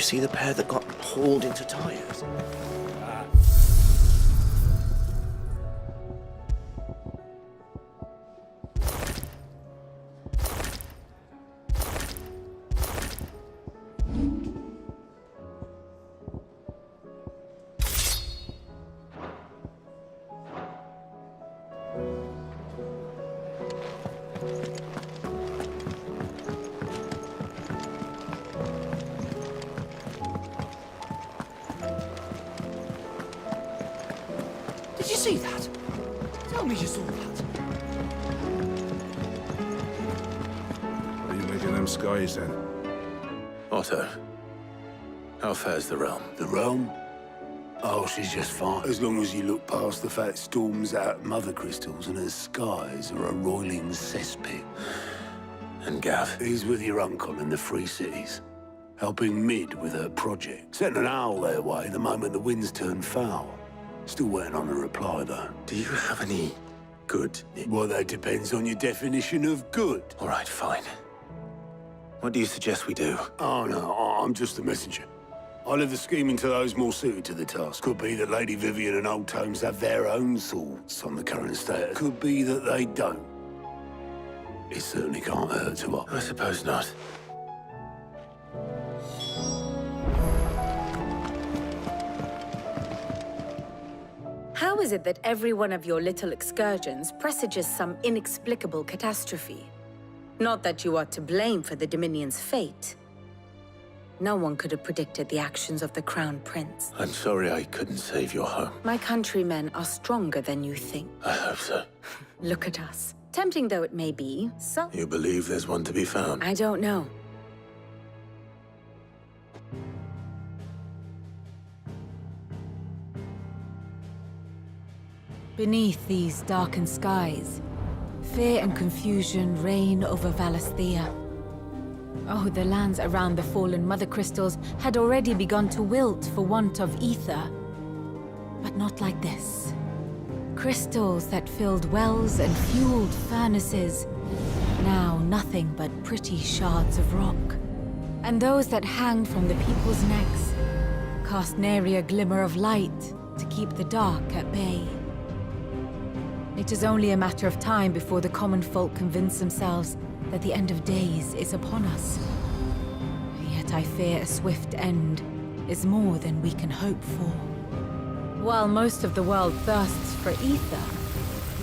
see the pair that got hauled into tires? Did you see that? Tell me you saw that. Are you making them skies then? Otto, how fares the realm? The realm? Oh, she's just fine. As long as you look past the fact storms out mother crystals and her skies are a roiling cesspit. And Gav? He's with your uncle in the Free Cities, helping Mid with her project. Sent an owl their way the moment the winds turned foul. Still waiting on a reply, though. Do you have any good? Well, that depends on your definition of good. All right, fine. What do you suggest we do? Oh, no, I'm just a messenger. I'll leave the scheming to those more suited to the task. Could be that Lady Vivian and Old Tomes have their own thoughts on the current state. Could be that they don't. It certainly can't hurt to ask. I suppose not. How is it that every one of your little excursions presages some inexplicable catastrophe? Not that you are to blame for the Dominion's fate. No one could have predicted the actions of the Crown Prince. I'm sorry I couldn't save your home. My countrymen are stronger than you think. I hope so. Look at us. Tempting though it may be, so... You believe there's one to be found? I don't know. Beneath these darkened skies, fear and confusion reign over Valisthea. Oh, the lands around the fallen mother crystals had already begun to wilt for want of ether. But not like this. Crystals that filled wells and fueled furnaces, now nothing but pretty shards of rock. And those that hang from the people's necks cast nary a glimmer of light to keep the dark at bay. It is only a matter of time before the common folk convince themselves that the end of days is upon us. Yet I fear a swift end is more than we can hope for. While most of the world thirsts for ether,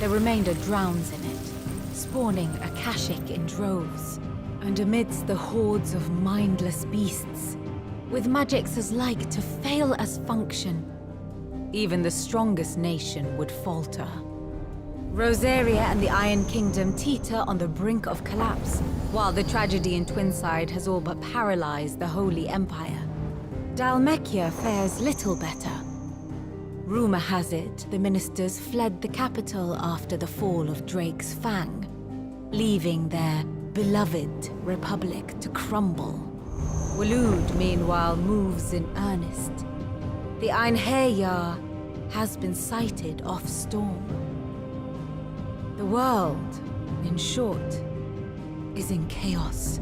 the remainder drowns in it, spawning Akashic in droves. And amidst the hordes of mindless beasts, with magics as like to fail as function, even the strongest nation would falter. Rosaria and the Iron Kingdom teeter on the brink of collapse, while the tragedy in Twinside has all but paralyzed the Holy Empire. Dalmekia fares little better. Rumor has it the ministers fled the capital after the fall of Drake's Fang, leaving their beloved republic to crumble. Waloed, meanwhile, moves in earnest. The Einherjar has been sighted off-storm. The world, in short, is in chaos.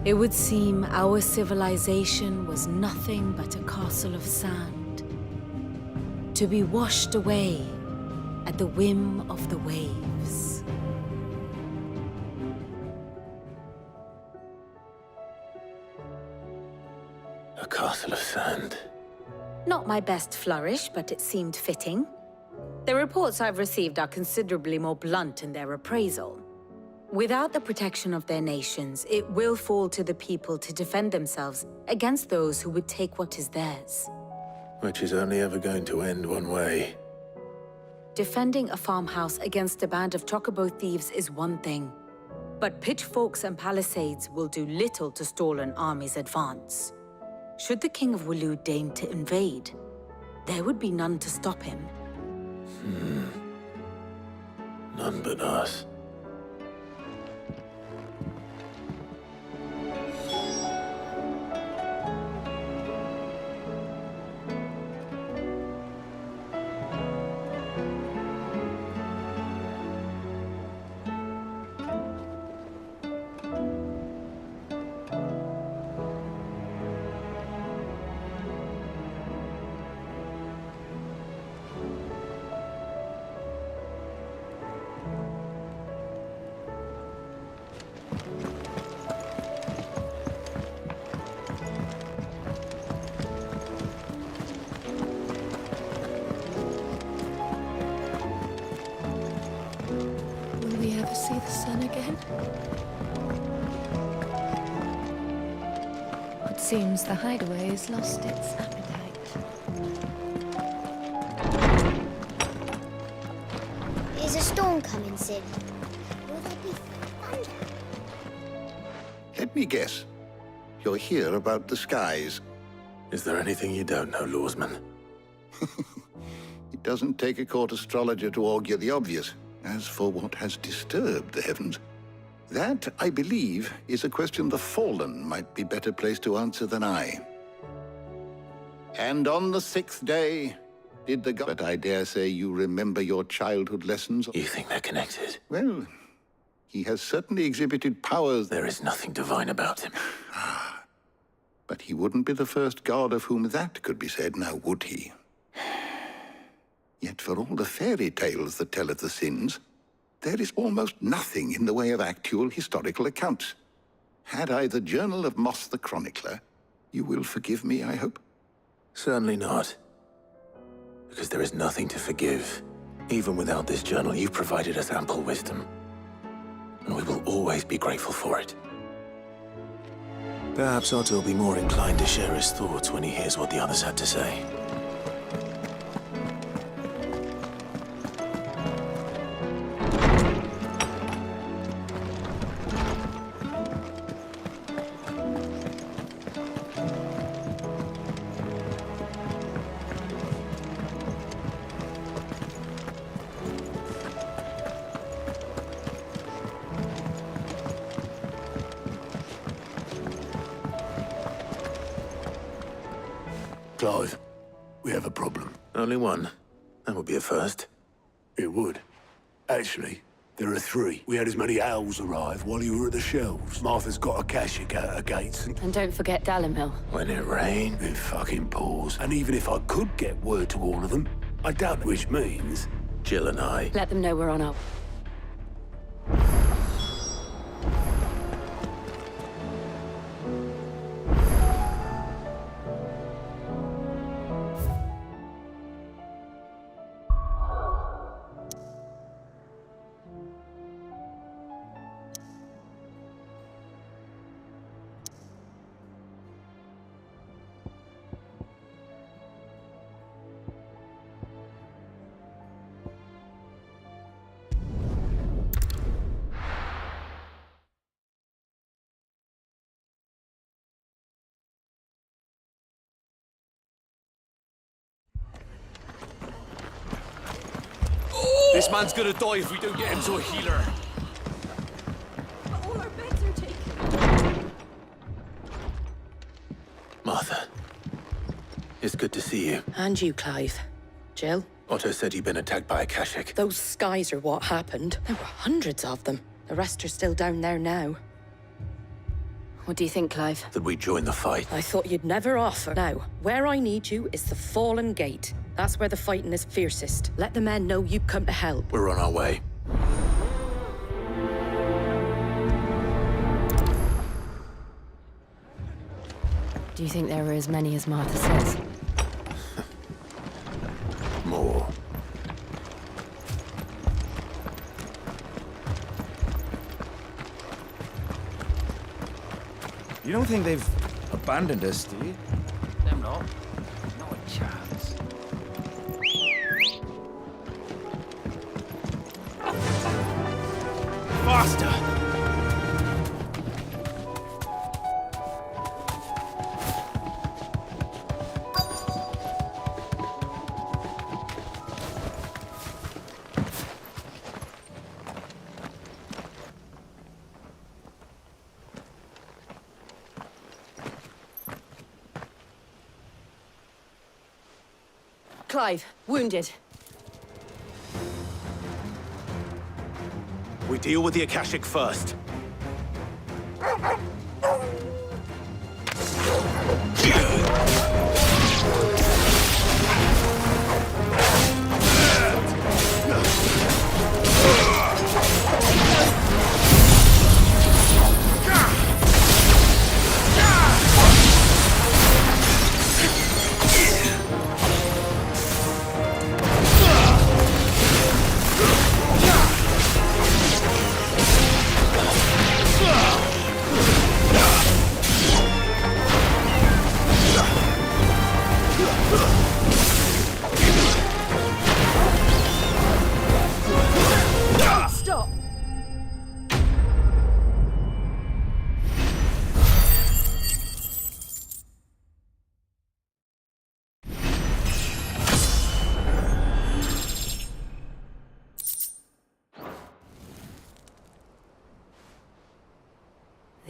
It would seem our civilization was nothing but a castle of sand, to be washed away at the whim of the waves. A castle of sand. Not my best flourish, but it seemed fitting. The reports I've received are considerably more blunt in their appraisal. Without the protection of their nations, it will fall to the people to defend themselves against those who would take what is theirs. Which is only ever going to end one way. Defending a farmhouse against a band of chocobo thieves is one thing, but pitchforks and palisades will do little to stall an army's advance. Should the King of Waloed deign to invade, there would be none to stop him. None but us. It seems the hideaway has lost its appetite. Is a storm coming, Sid? Will there be thunder? Let me guess. You're here about the skies. Is there anything you don't know, Lawsman? It doesn't take a court astrologer to augur the obvious. As for what has disturbed the heavens, that, I believe, is a question the Fallen might be better placed to answer than I. And on the 6th day, did the god... But I dare say you remember your childhood lessons. You think they're connected? Well, he has certainly exhibited powers. There is nothing divine about him. But he wouldn't be the first god of whom that could be said, now would he? Yet for all the fairy tales that tell of the sins, there is almost nothing in the way of actual historical accounts. Had I the Journal of Moss the Chronicler, you will forgive me, I hope? Certainly not. Because there is nothing to forgive. Even without this journal, you've provided us ample wisdom. And we will always be grateful for it. Perhaps Otto will be more inclined to share his thoughts when he hears what the others had to say. Clive, we have a problem. Only one. That would be a first. It would. Actually, there are 3. We had as many owls arrive while you were at the shelves. Martha's got a Akashic out her gates and... And don't forget Dalimil. When it rained. It fucking pours. And even if I could get word to all of them, I doubt it, which means... Jill and I. Let them know we're on our... This man's gonna die if we don't get him to a healer. All our beds are taken. Martha. It's good to see you. And you, Clive. Jill? Otto said you'd been attacked by Akashic. Those skies are what happened. There were hundreds of them. The rest are still down there now. What do you think, Clive? That we join the fight. I thought you'd never offer. Now, where I need you is the Fallen Gate. That's where the fighting is fiercest. Let the men know you come to help. We're on our way. Do you think there are as many as Martha says? More. You don't think they've abandoned us, do you? Them not. Not a chance. Faster! Clive, wounded. We deal with the Akashic first.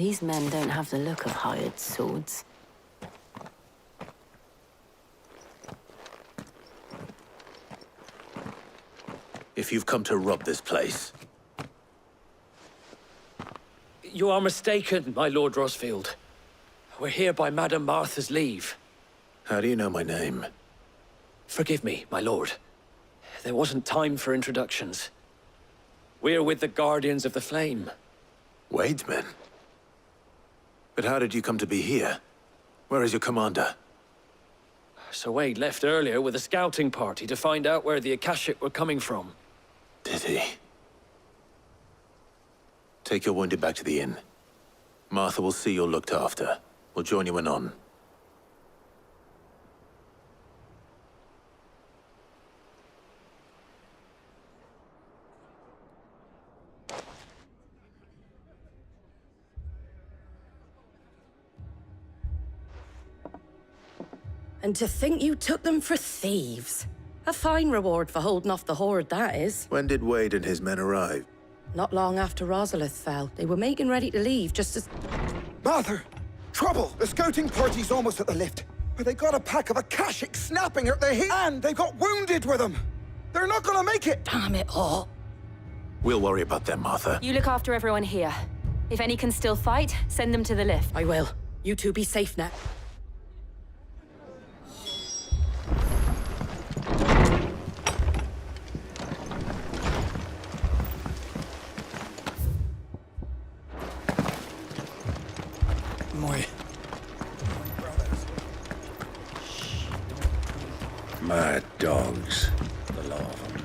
These men don't have the look of hired swords. If you've come to rob this place, You are mistaken, my Lord Rosfield. We're here by Madame Martha's leave. how do you know my name? Forgive me, my lord. There wasn't time for introductions. We're with the Guardians of the Flame. Wade's men? But how did you come to be here? Where is your commander? Sir Wade left earlier with a scouting party to find out where the Akashic were coming from. Did he? Take your wounded back to the inn. Martha will see you're looked after. We'll join you anon. And to think you took them for thieves. A fine reward for holding off the horde, that is. When did Wade and his men arrive? Not long after Rosalith fell. They were making ready to leave, just as... Martha! Trouble! The scouting party's almost at the lift. But they got a pack of Akashic snapping at their heels, and they got wounded with them. They're not gonna make it! Damn it all. We'll worry about them, Martha. You look after everyone here. If any can still fight, send them to the lift. I will. You two be safe now. Mad dogs. The lot of them.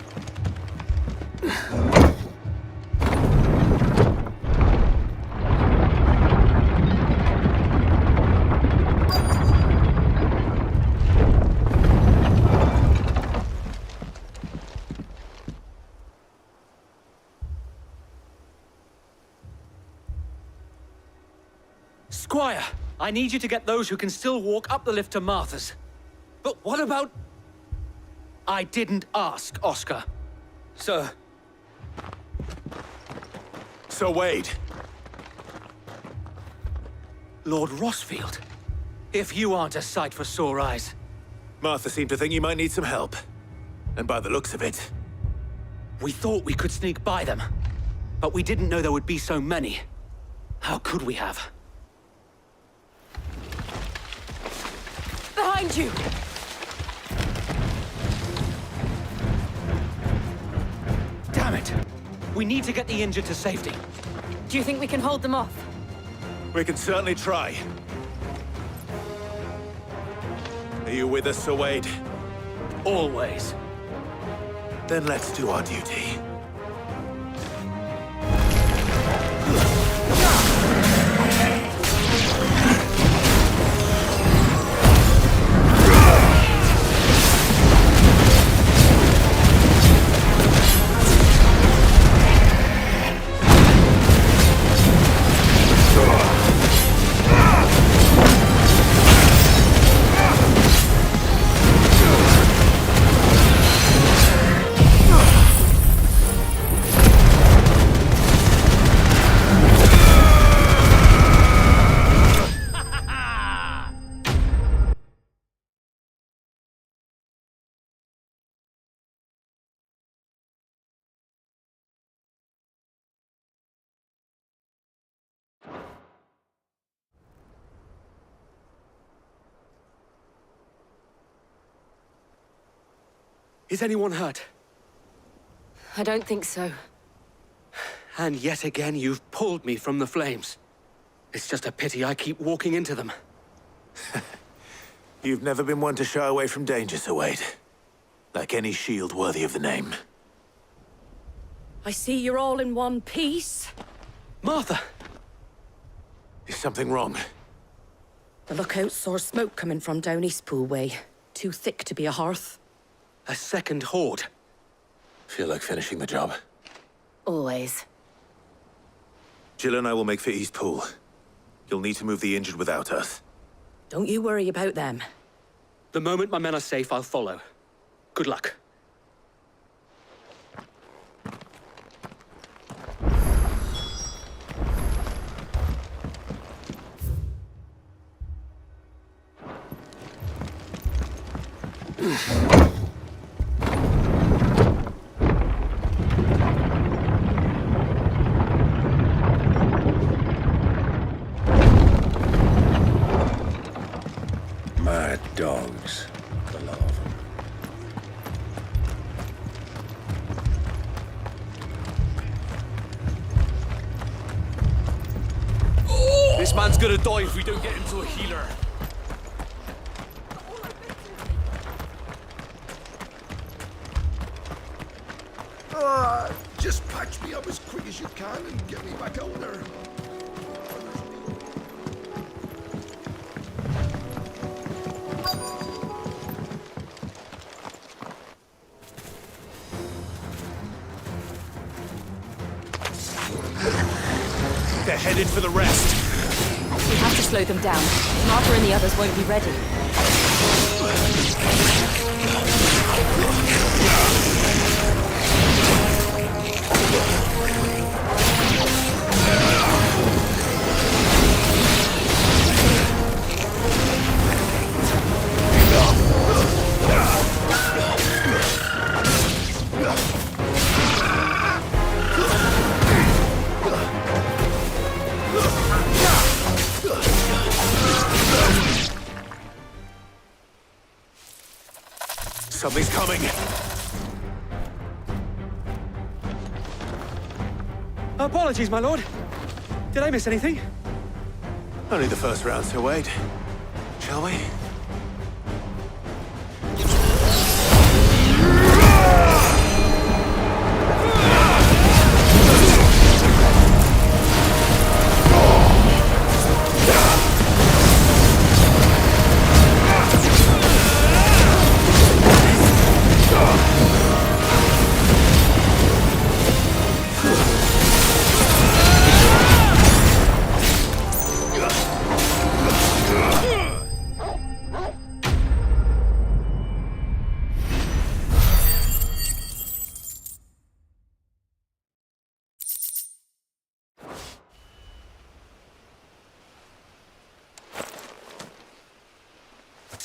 Squire, I need you to get those who can still walk up the lift to Martha's. But what about... I didn't ask, Oscar. Sir. Sir Wade! Lord Rosfield. If you aren't a sight for sore eyes. Martha seemed to think you might need some help. And by the looks of it... We thought we could sneak by them. But we didn't know there would be so many. How could we have? Behind you! Damn it! We need to get the injured to safety. Do you think we can hold them off? We can certainly try. Are you with us, Sir Wade? Always. Then let's do our duty. Is anyone hurt? I don't think so. And yet again, you've pulled me from the flames. It's just a pity I keep walking into them. You've never been one to shy away from danger, Sir Wade. Like any shield worthy of the name. I see you're all in one piece. Martha! Is something wrong? The lookout saw smoke coming from down Eastpool way. Too thick to be a hearth. A second horde. Feel like finishing the job. Always. Jill and I will make for Eastpool. You'll need to move the injured without us. Don't you worry about them. The moment my men are safe, I'll follow. Good luck. Mad dogs. The lot of them. This man's gonna die if we don't get him to a healer. Just patch me up as quick as you can and get me back out there. They're headed for the rest. We have to slow them down. Martha and the others won't be ready. Something's coming. Apologies, my lord. Did I miss anything? Only the first round to wait. Shall we?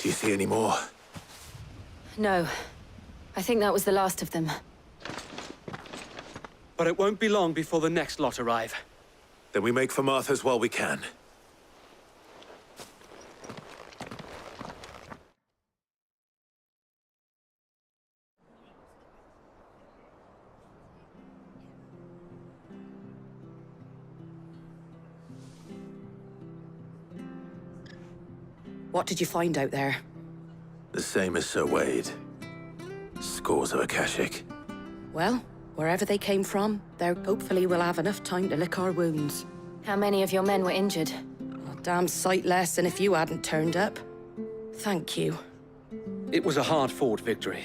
Do you see any more? No. I think that was the last of them. But it won't be long before the next lot arrive. Then we make for Martha's while we can. What did you find out there? The same as Sir Wade. Scores of Akashic. Well, wherever they came from, there hopefully we'll have enough time to lick our wounds. How many of your men were injured? A damn sight less than if you hadn't turned up. Thank you. It was a hard-fought victory.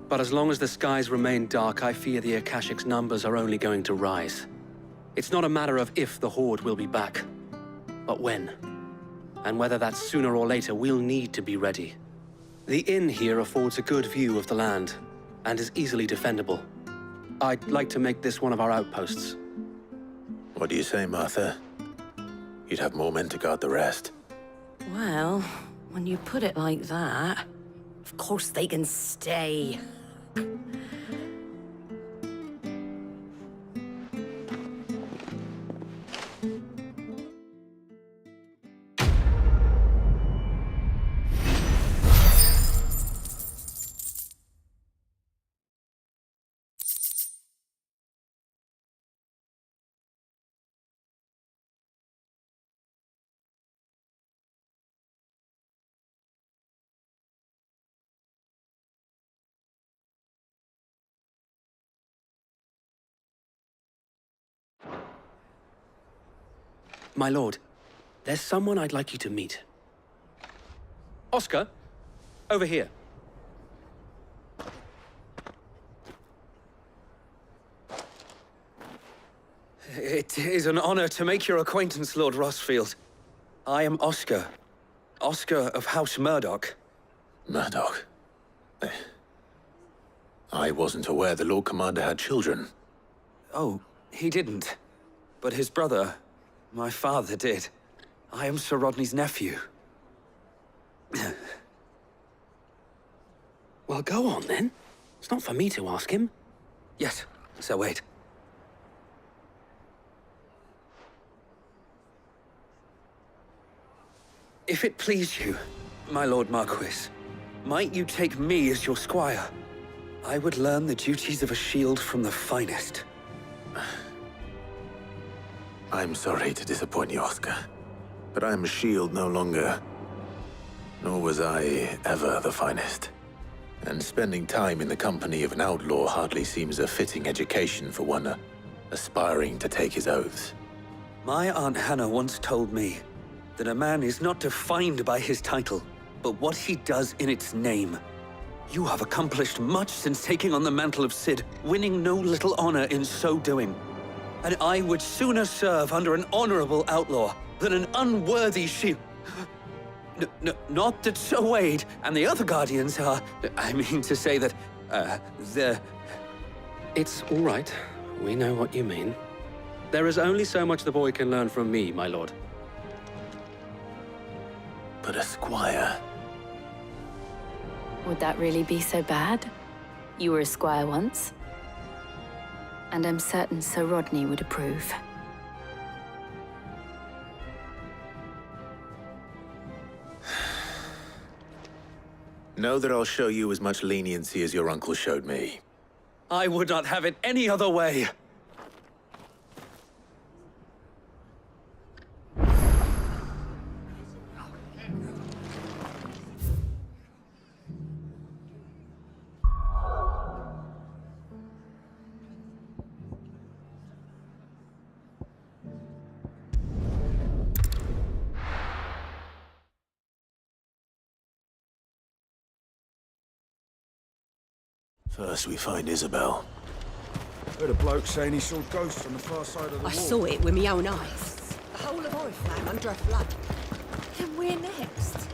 But as long as the skies remain dark, I fear the Akashic's numbers are only going to rise. It's not a matter of if the Horde will be back, but when. And whether that's sooner or later, we'll need to be ready. The inn here affords a good view of the land, and is easily defendable. I'd like to make this one of our outposts. What do you say, Martha? You'd have more men to guard the rest. Well, when you put it like that, of course they can stay. My lord, there's someone I'd like you to meet. Oscar, over here. It is an honor to make your acquaintance, Lord Rossfield. I am Oscar. Oscar of House Murdoch. Murdoch? I wasn't aware the Lord Commander had children. Oh, he didn't. But his brother, my father, did. I am Sir Rodney's nephew. Well, go on then. It's not for me to ask him. Yes, so wait. If it please you, my Lord Marquis, might you take me as your squire? I would learn the duties of a shield from the finest. I'm sorry to disappoint you, Oscar, but I'm a shield no longer. Nor was I ever the finest. And spending time in the company of an outlaw hardly seems a fitting education for one aspiring to take his oaths. My Aunt Hannah once told me that a man is not defined by his title, but what he does in its name. You have accomplished much since taking on the mantle of Cid, winning no little honor in so doing. And I would sooner serve under an honorable outlaw than an unworthy shield. Not that Sir Wade and the other Guardians are... I mean to say that, they're... It's all right. We know what you mean. There is only so much the boy can learn from me, my lord. But a squire... Would that really be so bad? You were a squire once. And I'm certain Sir Rodney would approve. Know that I'll show you as much leniency as your uncle showed me. I would not have it any other way. First we find Isabel. Heard a bloke saying he saw ghosts on the far side of the wall. I saw it with my own eyes. A whole of Oriflamme under a flood. Then we're next.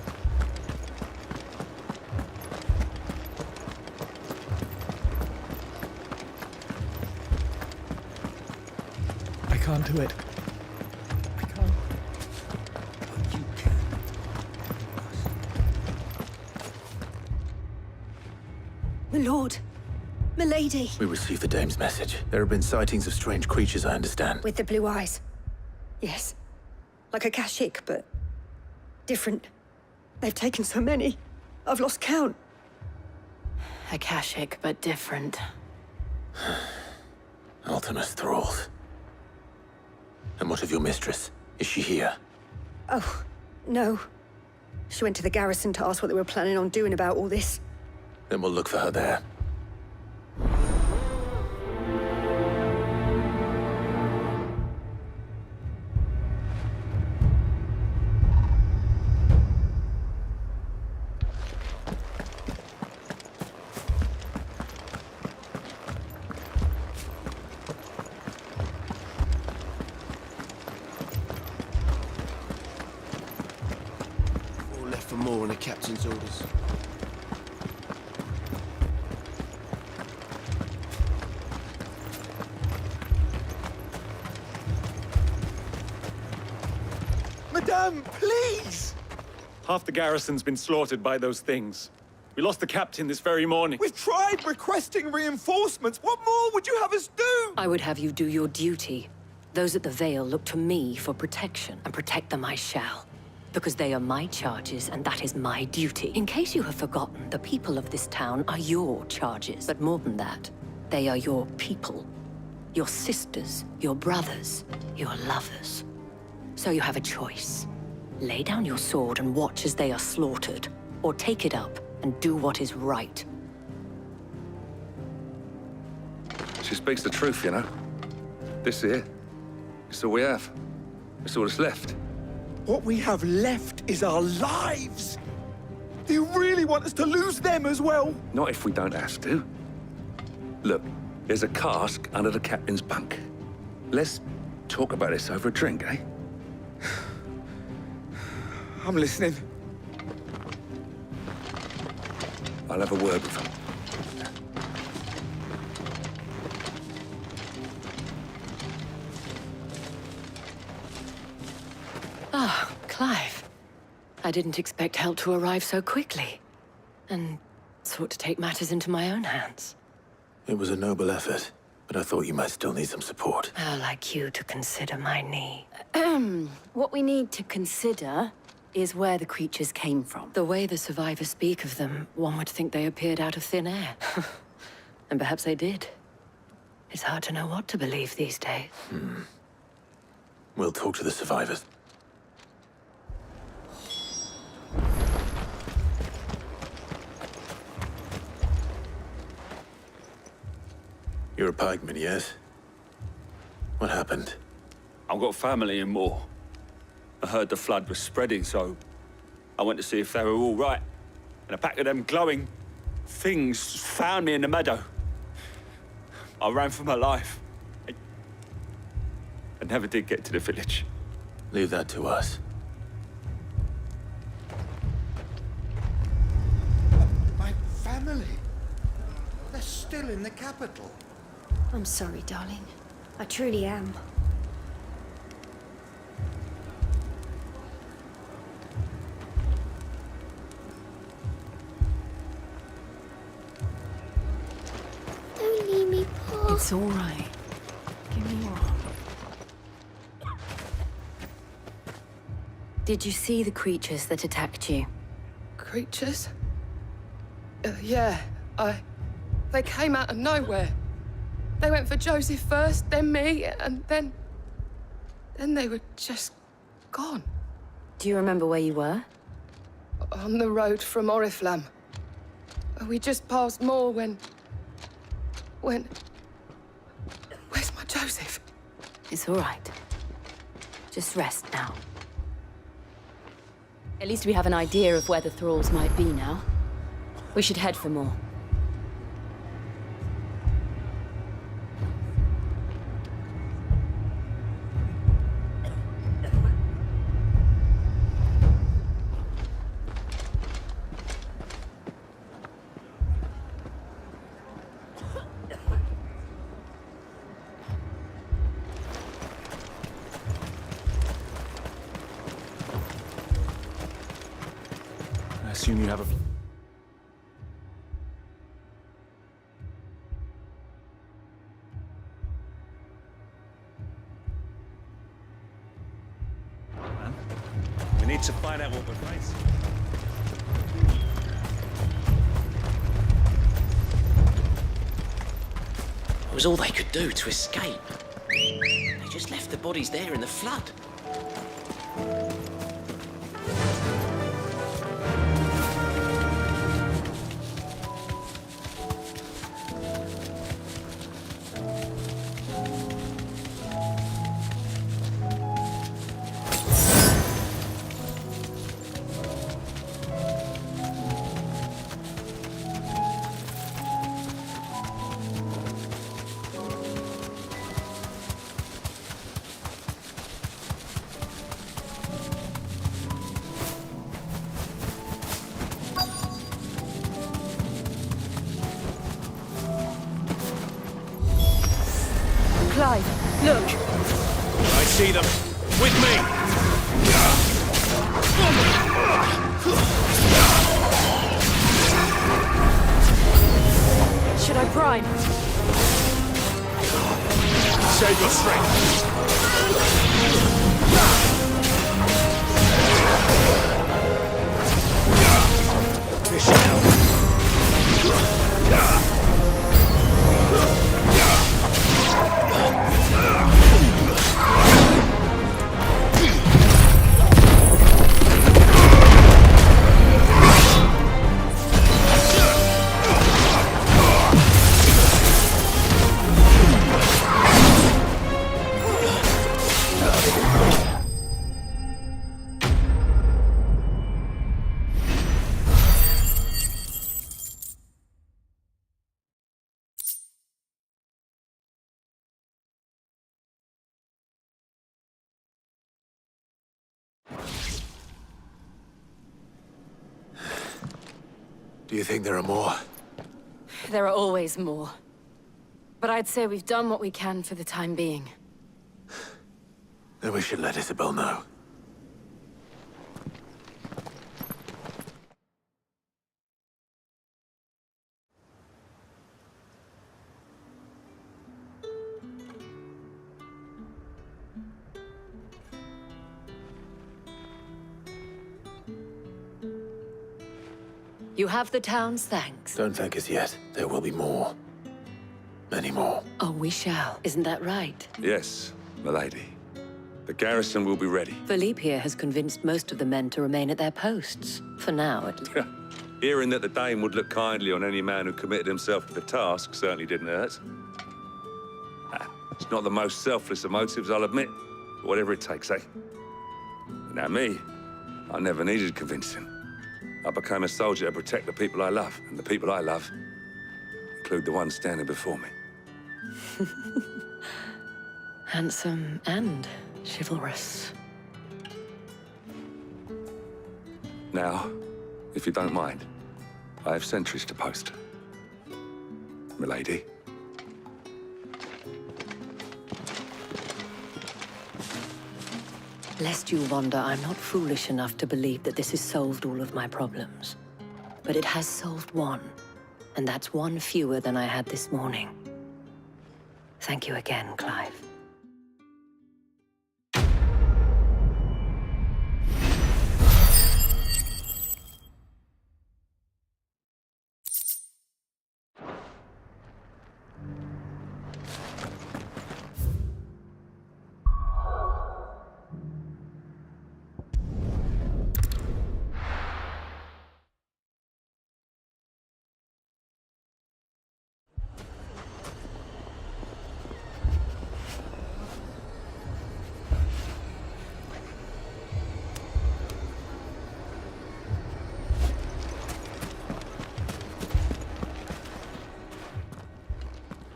I can't do it. I can't. You can. My lord. Milady. We received the dame's message. There have been sightings of strange creatures, I understand. With the blue eyes. Yes. Like a Kashik, but different. They've taken so many. I've lost count. Akashic, but different. Ultimus thralls. And what of your mistress? Is she here? Oh, no. She went to the garrison to ask what they were planning on doing about all this. Then we'll look for her there. All left for more on the captain's orders. Madame, please! Half the garrison's been slaughtered by those things. We lost the captain this very morning. We've tried requesting reinforcements. What more would you have us do? I would have you do your duty. Those at the Vale look to me for protection, and protect them I shall. Because they are my charges, and that is my duty. In case you have forgotten, the people of this town are your charges. But more than that, they are your people. Your sisters, your brothers, your lovers. So you have a choice. Lay down your sword and watch as they are slaughtered, or take it up and do what is right. She speaks the truth, you know. This here, it's all we have. It's all that's left. What we have left is our lives. Do you really want us to lose them as well? Not if we don't have to. Look, there's a cask under the captain's bunk. Let's talk about this over a drink, eh? I'm listening. I'll have a word with him. Ah, Clive. I didn't expect help to arrive so quickly. And sought to take matters into my own hands. It was a noble effort, but I thought you might still need some support. I'd like you to consider my need. What we need to consider is where the creatures came from. The way the survivors speak of them, one would think they appeared out of thin air. And perhaps they did. It's hard to know what to believe these days. We'll talk to the survivors. You're a pikeman, yes? What happened? I've got family in Moor. I heard the flood was spreading, so I went to see if they were all right. And a pack of them glowing things found me in the meadow. I ran for my life. I never did get to the village. Leave that to us. My family. They're still in the capital. I'm sorry, darling. I truly am. Don't leave me, Paul. It's all right. Give me your arm. Did you see the creatures that attacked you? Creatures? Yeah, They came out of nowhere. They went for Joseph first, then me, and then they were just gone. Do you remember where you were? On the road from Oriflamme. We just passed Moor when... Where's my Joseph? It's all right. Just rest now. At least we have an idea of where the thralls might be now. We should head for more. I assume you have a... We need to find out what we're facing. It was all they could do to escape. They just left the bodies there in the flood. Clive, look! I see them. With me! Should I prime? Save your strength. Do you think there are more? There are always more. But I'd say we've done what we can for the time being. Then we should let Isabel know. You have the town's thanks. Don't thank us yet. There will be more. Many more. Oh, we shall. Isn't that right? Yes, milady. The garrison will be ready. Philippe here has convinced most of the men to remain at their posts. For now, at least. Hearing that the Dane would look kindly on any man who committed himself to the task certainly didn't hurt. It's not the most selfless of motives, I'll admit. But whatever it takes, eh? Now me, I never needed convincing. I became a soldier to protect the people I love, and the people I love include the ones standing before me. Handsome and chivalrous. Now, if you don't mind, I have sentries to post. Milady. Lest you wonder, I'm not foolish enough to believe that this has solved all of my problems. But it has solved one, and that's one fewer than I had this morning. Thank you again, Clive.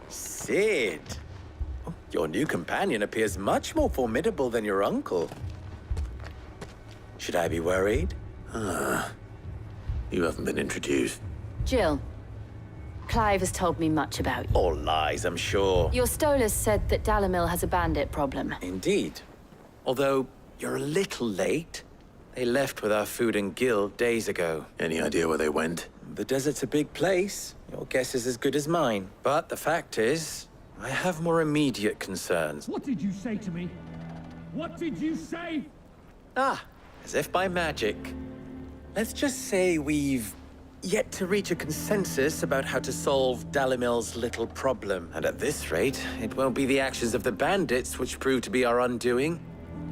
Sid! Your new companion appears much more formidable than your uncle. Should I be worried? You haven't been introduced. Jill, Clive has told me much about you. All lies, I'm sure. Your Stolas said that Dalamil has a bandit problem. Indeed. Although, you're a little late. They left with our food and guild days ago. Any idea where they went? The desert's a big place. Your guess is as good as mine. But the fact is, I have more immediate concerns. What did you say to me? What did you say? Ah, as if by magic. Let's just say we've yet to reach a consensus about how to solve Dalamil's little problem. And at this rate, it won't be the actions of the bandits which prove to be our undoing.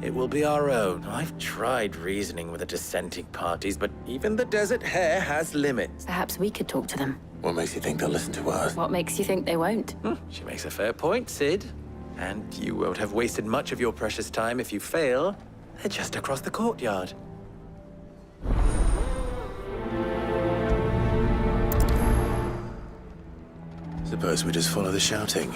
It will be our own. I've tried reasoning with the dissenting parties, but even the Desert Hare has limits. Perhaps we could talk to them. What makes you think they'll listen to us? What makes you think they won't? She makes a fair point, Sid. And you won't have wasted much of your precious time if you fail. They're just across the courtyard. Suppose we just follow the shouting.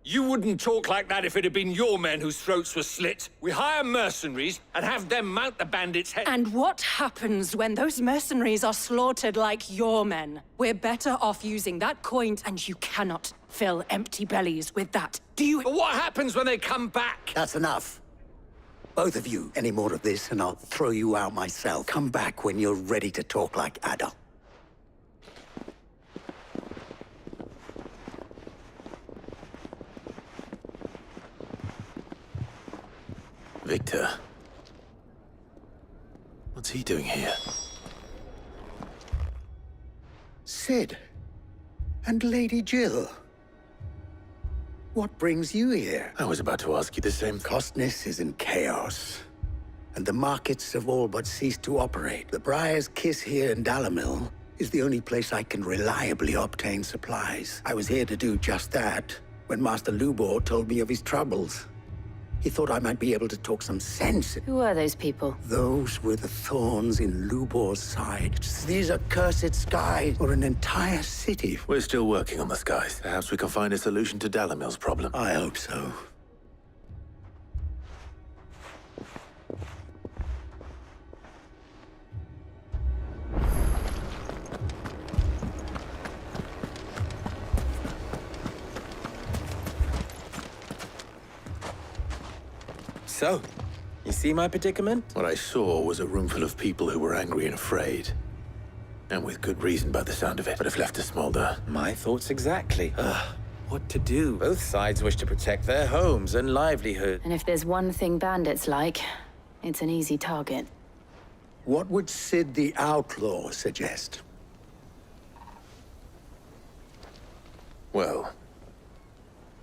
You wouldn't talk like that if it had been your men whose throats were slit. We hire mercenaries and have them mount the bandits' heads. And what happens when those mercenaries are slaughtered like your men? We're better off using that coin, and you cannot fill empty bellies with that. Do you— But what happens when they come back? That's enough. Both of you, any more of this and I'll throw you out myself. Come back when you're ready to talk like adults. Victor. What's he doing here? Sid. And Lady Jill. What brings you here? I was about to ask you the same. Costness is in chaos. And the markets have all but ceased to operate. The Briar's Kiss here in Dalamil is the only place I can reliably obtain supplies. I was here to do just that when Master Lubor told me of his troubles. He thought I might be able to talk some sense. Who are those people? Those were the thorns in Lubor's side. These accursed skies or an entire city. We're still working on the skies. Perhaps we can find a solution to Dalamil's problem. I hope so. So, you see my predicament? What I saw was a room full of people who were angry and afraid. And with good reason by the sound of it. But if left to smolder... My thoughts exactly. What to do? Both sides wish to protect their homes and livelihood. And if there's one thing bandits like, it's an easy target. What would Sid the Outlaw suggest? Well,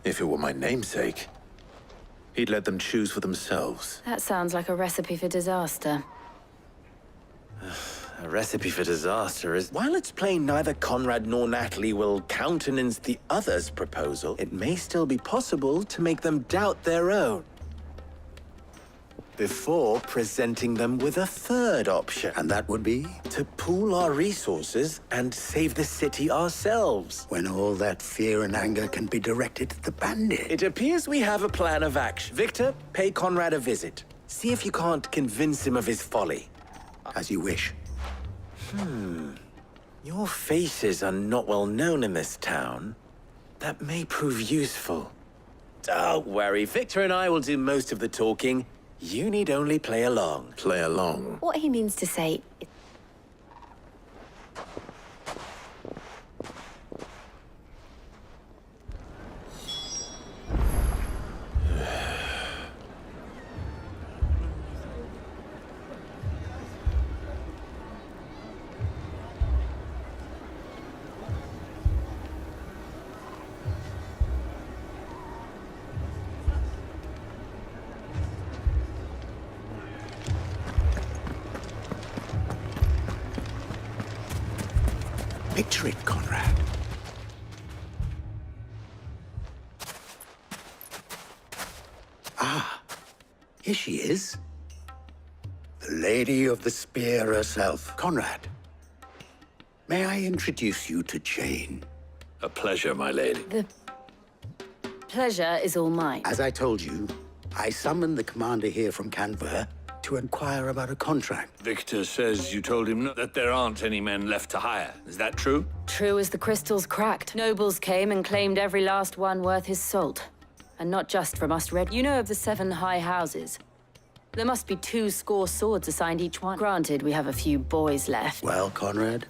if it were my namesake, he'd let them choose for themselves. That sounds like a recipe for disaster. A recipe for disaster is... While it's plain neither Conrad nor Natalie will countenance the other's proposal, it may still be possible to make them doubt their own. Before presenting them with a third option. And that would be? To pool our resources and save the city ourselves. When all that fear and anger can be directed at the bandit. It appears we have a plan of action. Victor, pay Conrad a visit. See if you can't convince him of his folly. As you wish. Your faces are not well known in this town. That may prove useful. Don't worry, Victor and I will do most of the talking. You need only play along. Play along? What he means to say... Picture it, Conrad. Ah, here she is. The Lady of the Spear herself. Conrad, may I introduce you to Jane? A pleasure, my lady. The pleasure is all mine. As I told you, I summoned the commander here from Canberra to inquire about a contract. Victor says you told him that there aren't any men left to hire. Is that true? True as the crystals cracked. Nobles came and claimed every last one worth his salt. And not just from us red. You know of the 7 high houses. There must be 2 score swords assigned each one. Granted, we have a few boys left. Well, Conrad,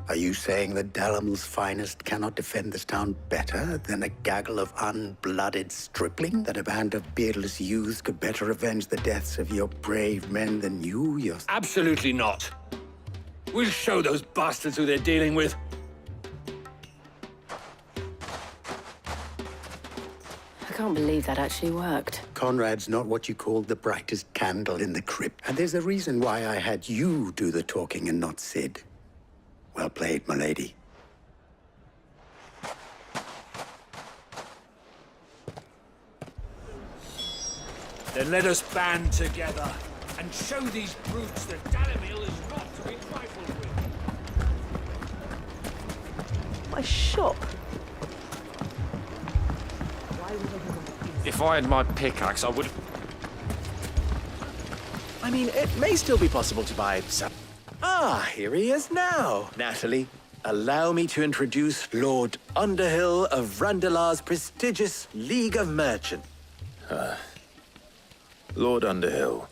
are you saying that Dalamel's finest cannot defend this town better than a gaggle of unblooded stripling? That a band of beardless youths could better avenge the deaths of your brave men than you yourself? Absolutely not. We'll show those bastards who they're dealing with. I can't believe that actually worked. Conrad's not what you call the brightest candle in the crypt. And there's a reason why I had you do the talking and not Sid. Well played, my lady. Then let us band together and show these brutes that Dalimil is not to be trifled with. My shop. If I had my pickaxe, I would... I mean, it may still be possible to buy some... Ah, here he is now. Natalie, allow me to introduce Lord Underhill of Randalar's prestigious League of Merchants. Lord Underhill.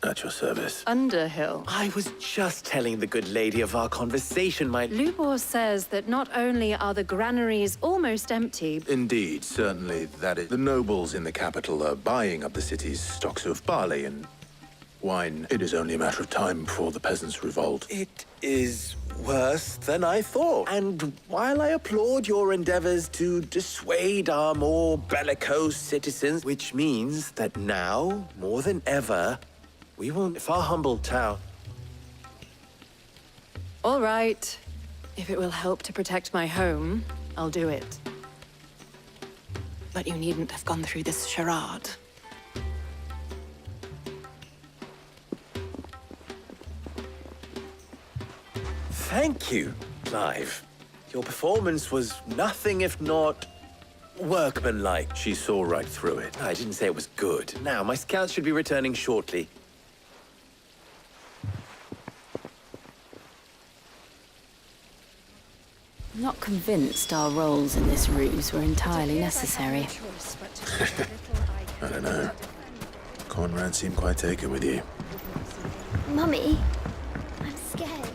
At your service. Underhill. I was just telling the good lady of our conversation, my... Lubor says that not only are the granaries almost empty... Indeed, certainly that is. The nobles in the capital are buying up the city's stocks of barley and wine. It is only a matter of time before the peasants revolt. It is worse than I thought. And while I applaud your endeavors to dissuade our more bellicose citizens, which means that now, more than ever, we will... If our humble town... All right. If it will help to protect my home, I'll do it. But you needn't have gone through this charade. Thank you, Clive. Your performance was nothing if not workmanlike. She saw right through it. I didn't say it was good. Now, my scouts should be returning shortly. I'm not convinced our roles in this ruse were entirely necessary. I don't know. Conrad seemed quite taken with you. Mummy, I'm scared.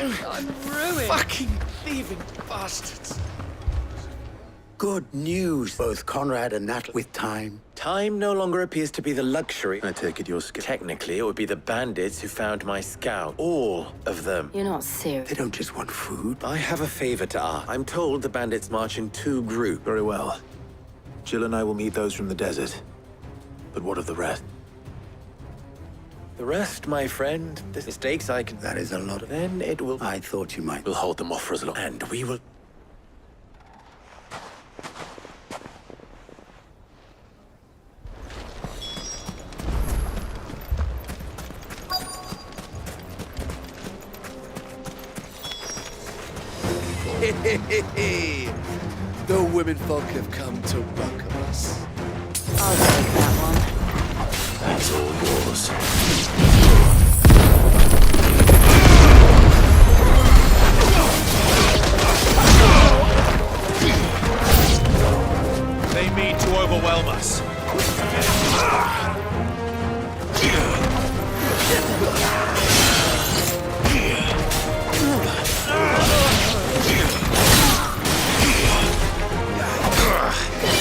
I'm ruined. Fucking thieving bastards. Good news, both Conrad and Nat. With time. Time no longer appears to be the luxury. I take it you're scared. Technically, it would be the bandits who found my scout. All of them. You're not serious. They don't just want food. I have a favor to ask. I'm told the bandits march in 2 groups. Very well. Jill and I will meet those from the desert. But what of the rest? The rest, my friend, the mistakes I can... That is a lot. Then it will... I thought you might. We'll hold them off for as long. And we will... The women folk have come to welcome us. I'll take that one. That's all yours. They mean to overwhelm us.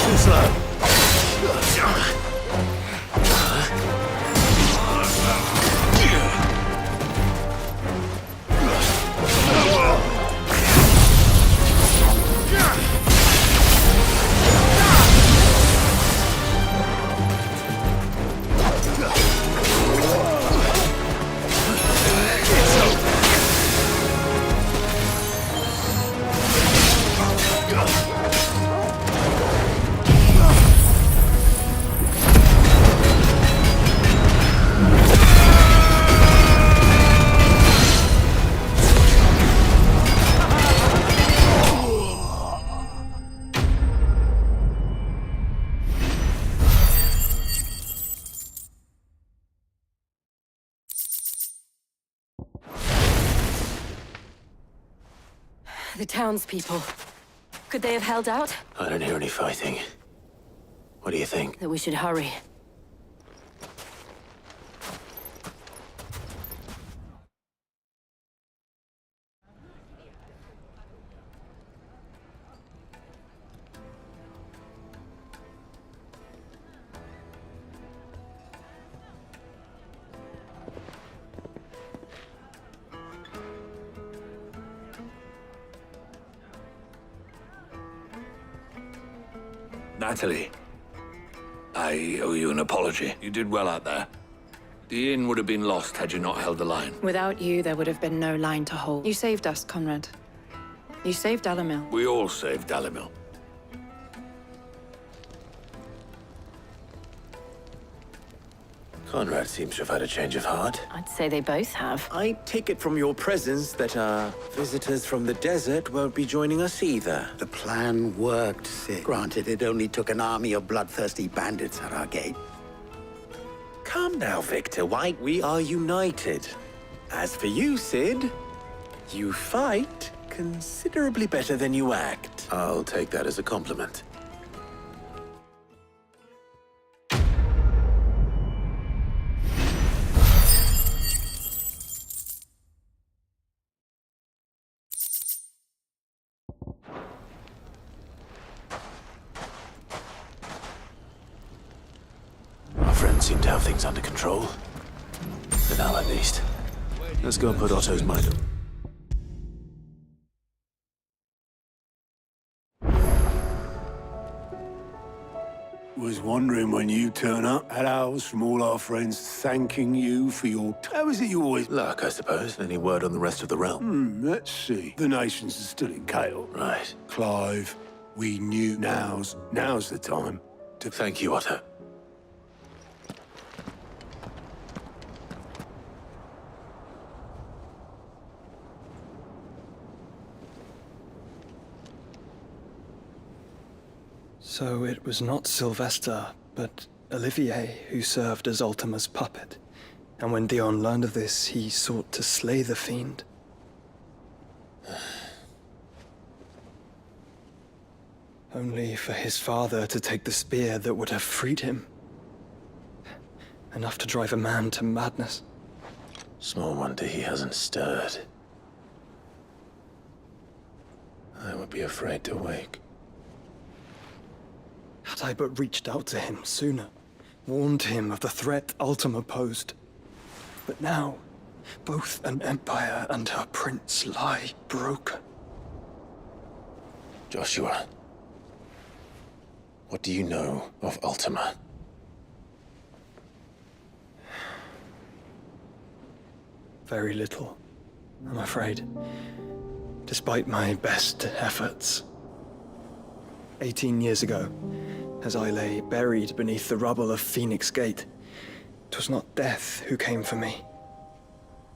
Too slow. The townspeople. Could they have held out? I don't hear any fighting. What do you think? That we should hurry. Natalie, I owe you an apology. You did well out there. The inn would have been lost had you not held the line. Without you, there would have been no line to hold. You saved us, Conrad. You saved Dalimil. We all saved Dalimil. Conrad seems to have had a change of heart. I'd say they both have. I take it from your presence that our visitors from the desert won't be joining us either. The plan worked, Sid. Granted, it only took an army of bloodthirsty bandits at our gate. Calm now, Victor. Why? We are united. As for you, Sid, you fight considerably better than you act. I'll take that as a compliment. Seem to have things under control. For now, at least. Let's go and put Otto's mind at Was wondering when you turn up at ours from all our friends thanking you for your... How is it you always... luck, I suppose. Any word on the rest of the realm? Let's see. The nations are still in chaos. Right. Clive, we knew now's the time to... Thank you, Otto. So it was not Sylvester, but Olivier who served as Ultima's puppet. And when Dion learned of this, he sought to slay the fiend. Only for his father to take the spear that would have freed him. Enough to drive a man to madness. Small wonder he hasn't stirred. I would be afraid to wake. Had I but reached out to him sooner, warned him of the threat Ultima posed. But now, both an empire and her prince lie broken. Joshua, what do you know of Ultima? Very little, I'm afraid. Despite my best efforts. 18 years ago, as I lay buried beneath the rubble of Phoenix Gate, 'twas not death who came for me,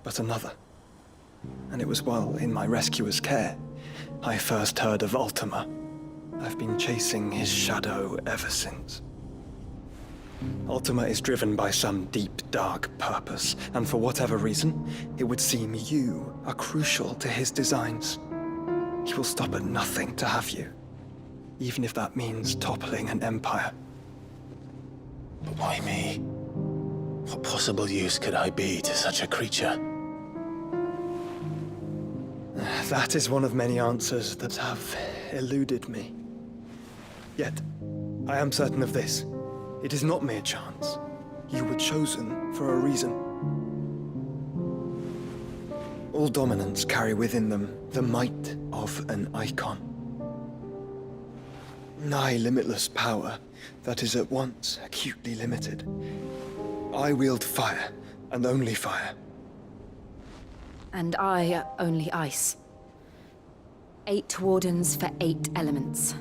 but another. And it was while in my rescuer's care, I first heard of Ultima. I've been chasing his shadow ever since. Ultima is driven by some deep, dark purpose, and for whatever reason, it would seem you are crucial to his designs. He will stop at nothing to have you, even if that means toppling an empire. But why me? What possible use could I be to such a creature? That is one of many answers that have eluded me. Yet, I am certain of this. It is not mere chance. You were chosen for a reason. All dominants carry within them the might of an icon. Nigh limitless power that is at once acutely limited. I wield fire, and only fire. And I only ice. 8 wardens for 8 elements.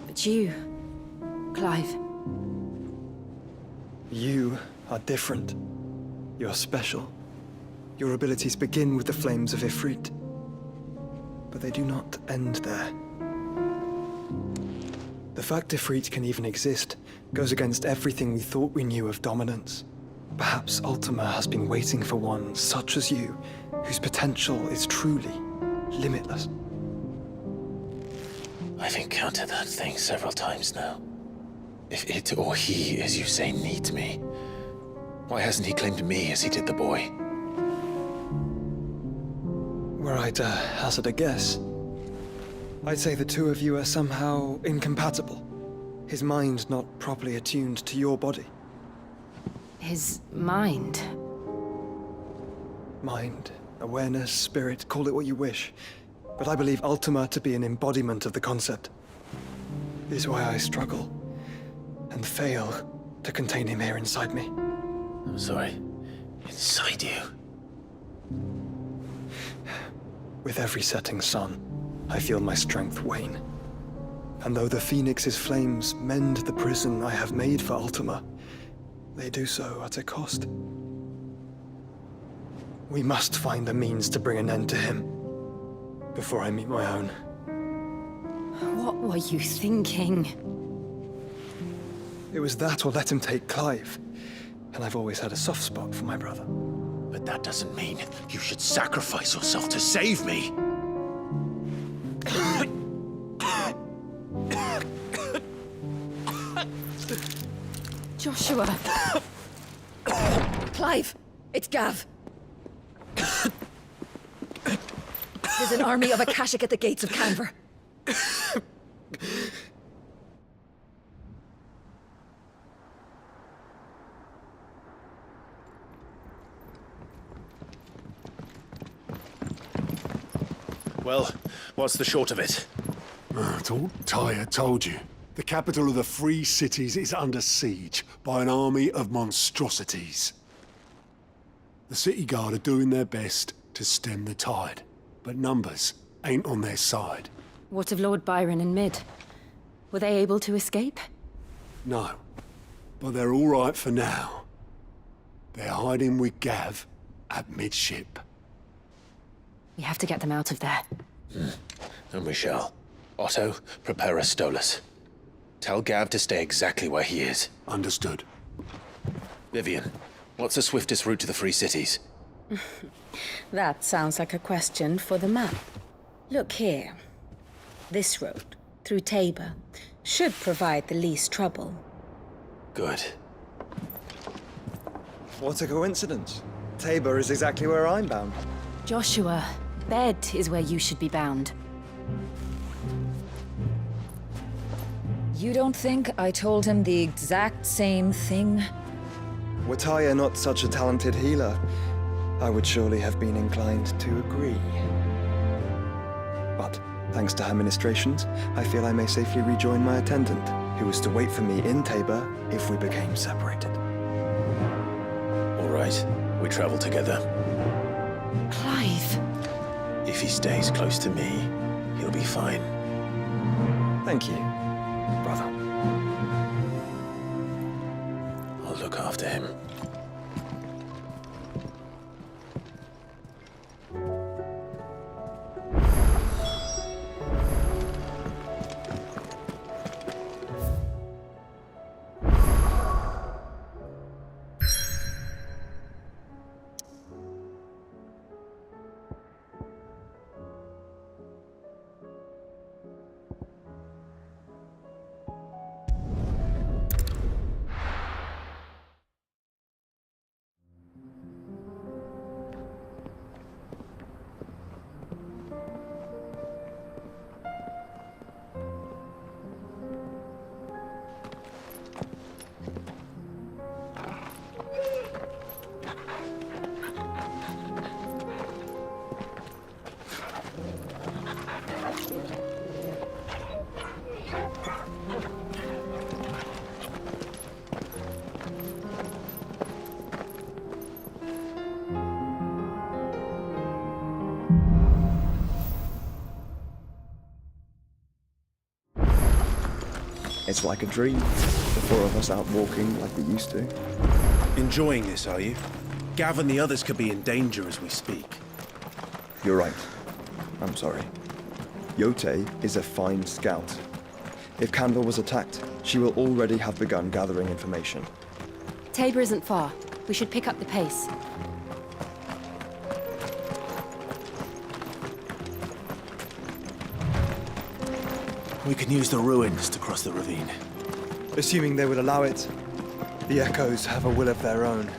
But you, Clive. You are different. You're special. Your abilities begin with the flames of Ifrit. But they do not end there. The fact Ifrit can even exist goes against everything we thought we knew of dominance. Perhaps Ultima has been waiting for one such as you, whose potential is truly limitless. I've encountered that thing several times now. If it or he, as you say, needs me, why hasn't he claimed me as he did the boy? Were I to hazard a guess, I'd say the two of you are somehow incompatible. His mind not properly attuned to your body. His mind? Mind, awareness, spirit, call it what you wish. But I believe Ultima to be an embodiment of the concept. This is why I struggle and fail to contain him here inside me. I'm sorry. Inside you? With every setting sun, I feel my strength wane. And though the Phoenix's flames mend the prison I have made for Ultima, they do so at a cost. We must find a means to bring an end to him before I meet my own. What were you thinking? It was that or let him take Clive. And I've always had a soft spot for my brother. But that doesn't mean you should sacrifice yourself to save me. Joshua. Clive, it's Gav. There's an army of Akashic at the gates of Canver. Well, what's the short of it? Tyre told you. The capital of the Free Cities is under siege by an army of monstrosities. The city guard are doing their best to stem the tide, but numbers ain't on their side. What of Lord Byron and Mid? Were they able to escape? No, but they're all right for now. They're hiding with Gav at midship. We have to get them out of there. And we shall. Otto, prepare a Stolas. Tell Gav to stay exactly where he is. Understood. Vivian, what's the swiftest route to the Free Cities? That sounds like a question for the map. Look here. This road, through Tabor, should provide the least trouble. Good. What a coincidence. Tabor is exactly where I'm bound. Joshua, Bed is where you should be bound. You don't think I told him the exact same thing? Were Taya not such a talented healer, I would surely have been inclined to agree. But thanks to her ministrations, I feel I may safely rejoin my attendant, who was to wait for me in Tabor if we became separated. All right, we travel together. Clive. If he stays close to me, he'll be fine. Thank you, brother. I'll look after him. It's like a dream. The four of us out walking like we used to. Enjoying this, are you? Gav and the others could be in danger as we speak. You're right. I'm sorry. Yote is a fine scout. If Candle was attacked, she will already have begun gathering information. Tabor isn't far. We should pick up the pace. We can use the ruins to cross the ravine. Assuming they would allow it. The Echoes have a will of their own.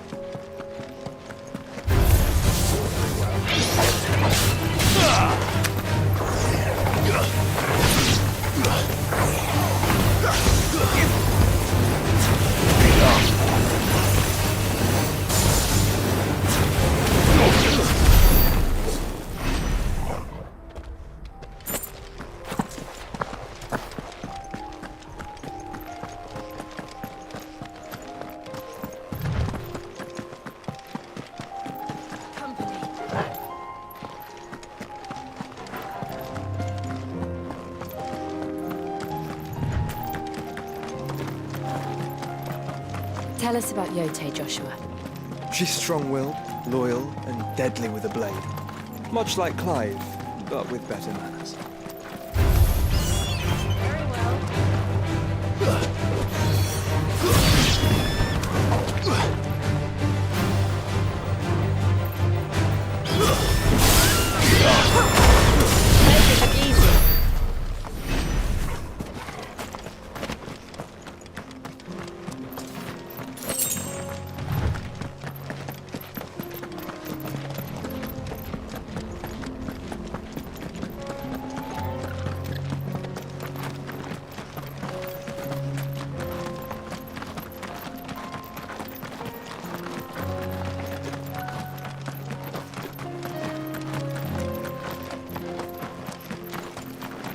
Tell us about Yote, Joshua. She's strong-willed, loyal, and deadly with a blade. Much like Clive, but with better manners.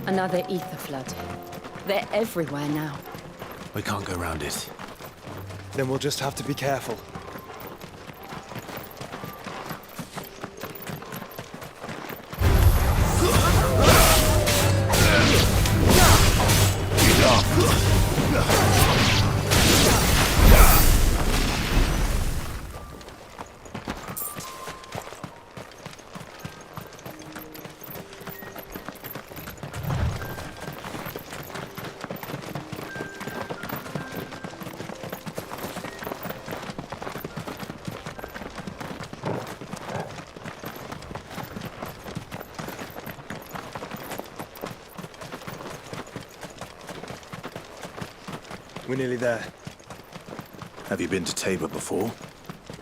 Another ether flood. They're everywhere now. We can't go around it. Then we'll just have to be careful. We're nearly there. Have you been to Tabor before?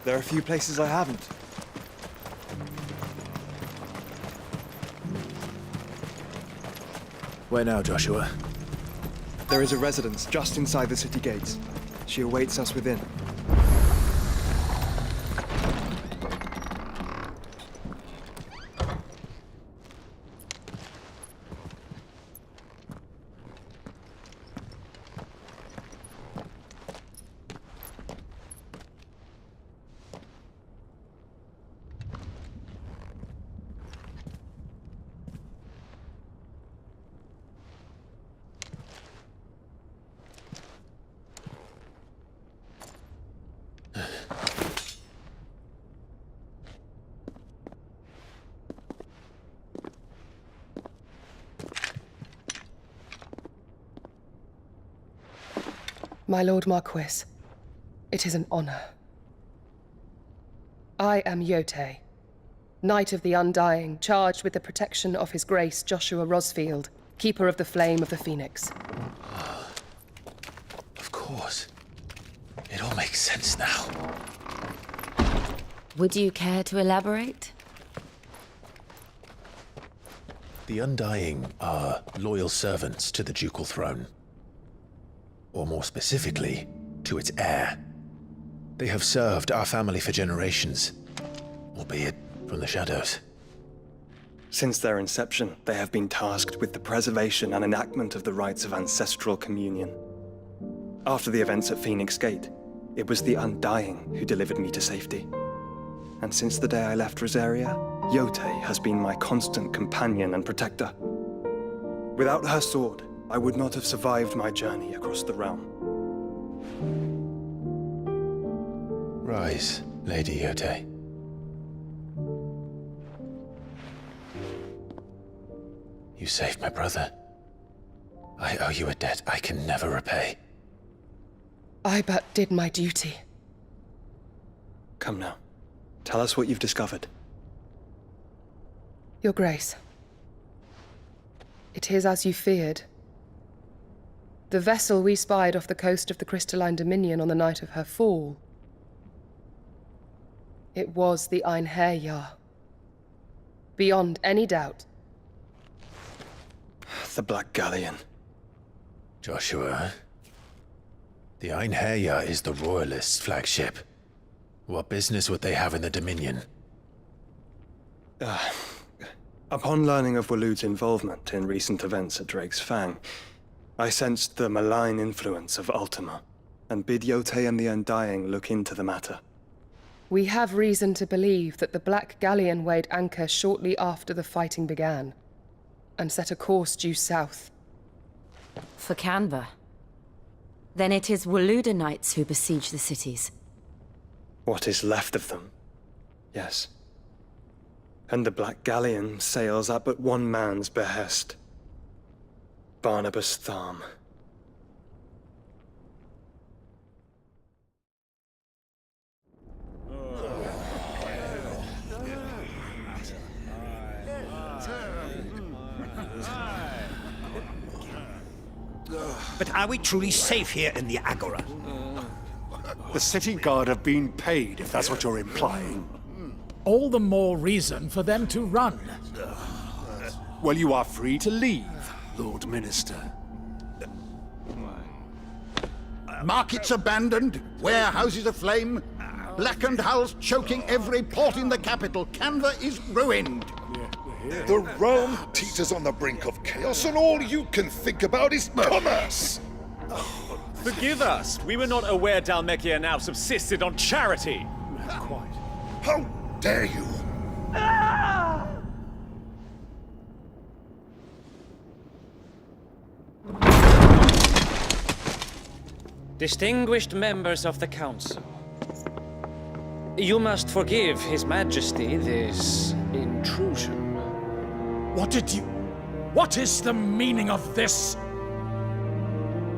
There are a few places I haven't. Where now, Joshua? There is a residence just inside the city gates. She awaits us within. My Lord Marquis, it is an honor. I am Yote, Knight of the Undying, charged with the protection of His Grace Joshua Rosfield, Keeper of the Flame of the Phoenix. Of course. It all makes sense now. Would you care to elaborate? The Undying are loyal servants to the ducal throne. Or more specifically, to its heir. They have served our family for generations, albeit from the shadows. Since their inception, they have been tasked with the preservation and enactment of the rites of ancestral communion. After the events at Phoenix Gate, it was the Undying who delivered me to safety. And since the day I left Rosaria, Yote has been my constant companion and protector. Without her sword, I would not have survived my journey across the realm. Rise, Lady Yote. You saved my brother. I owe you a debt I can never repay. I but did my duty. Come now. Tell us what you've discovered. Your Grace. It is as you feared. The vessel we spied off the coast of the Crystalline Dominion on the night of her fall. It was the Einherjar. Beyond any doubt. The Black Galleon. Joshua, the Einherjar is the Royalists' flagship. What business would they have in the Dominion? Upon learning of Waloed's involvement in recent events at Drake's Fang, I sensed the malign influence of Ultima, and bid Yote and the Undying look into the matter. We have reason to believe that the Black Galleon weighed anchor shortly after the fighting began, and set a course due south. For Canva. Then it is Waloed Knights who besiege the cities. What is left of them? Yes. And the Black Galleon sails at but one man's behest. Barnabas Tharm. But are we truly safe here in the Agora? The city guard have been paid, if that's what you're implying. All the more reason for them to run. Well, you are free to leave, Lord Minister. Markets abandoned, warehouses aflame, blackened hulls choking every port in the capital. Canva is ruined. The realm teeters on the brink of chaos, and all you can think about is commerce! Forgive us! We were not aware Dhalmekia now subsisted on charity! Quite. How dare you! Distinguished members of the Council, you must forgive His Majesty this intrusion. What is the meaning of this?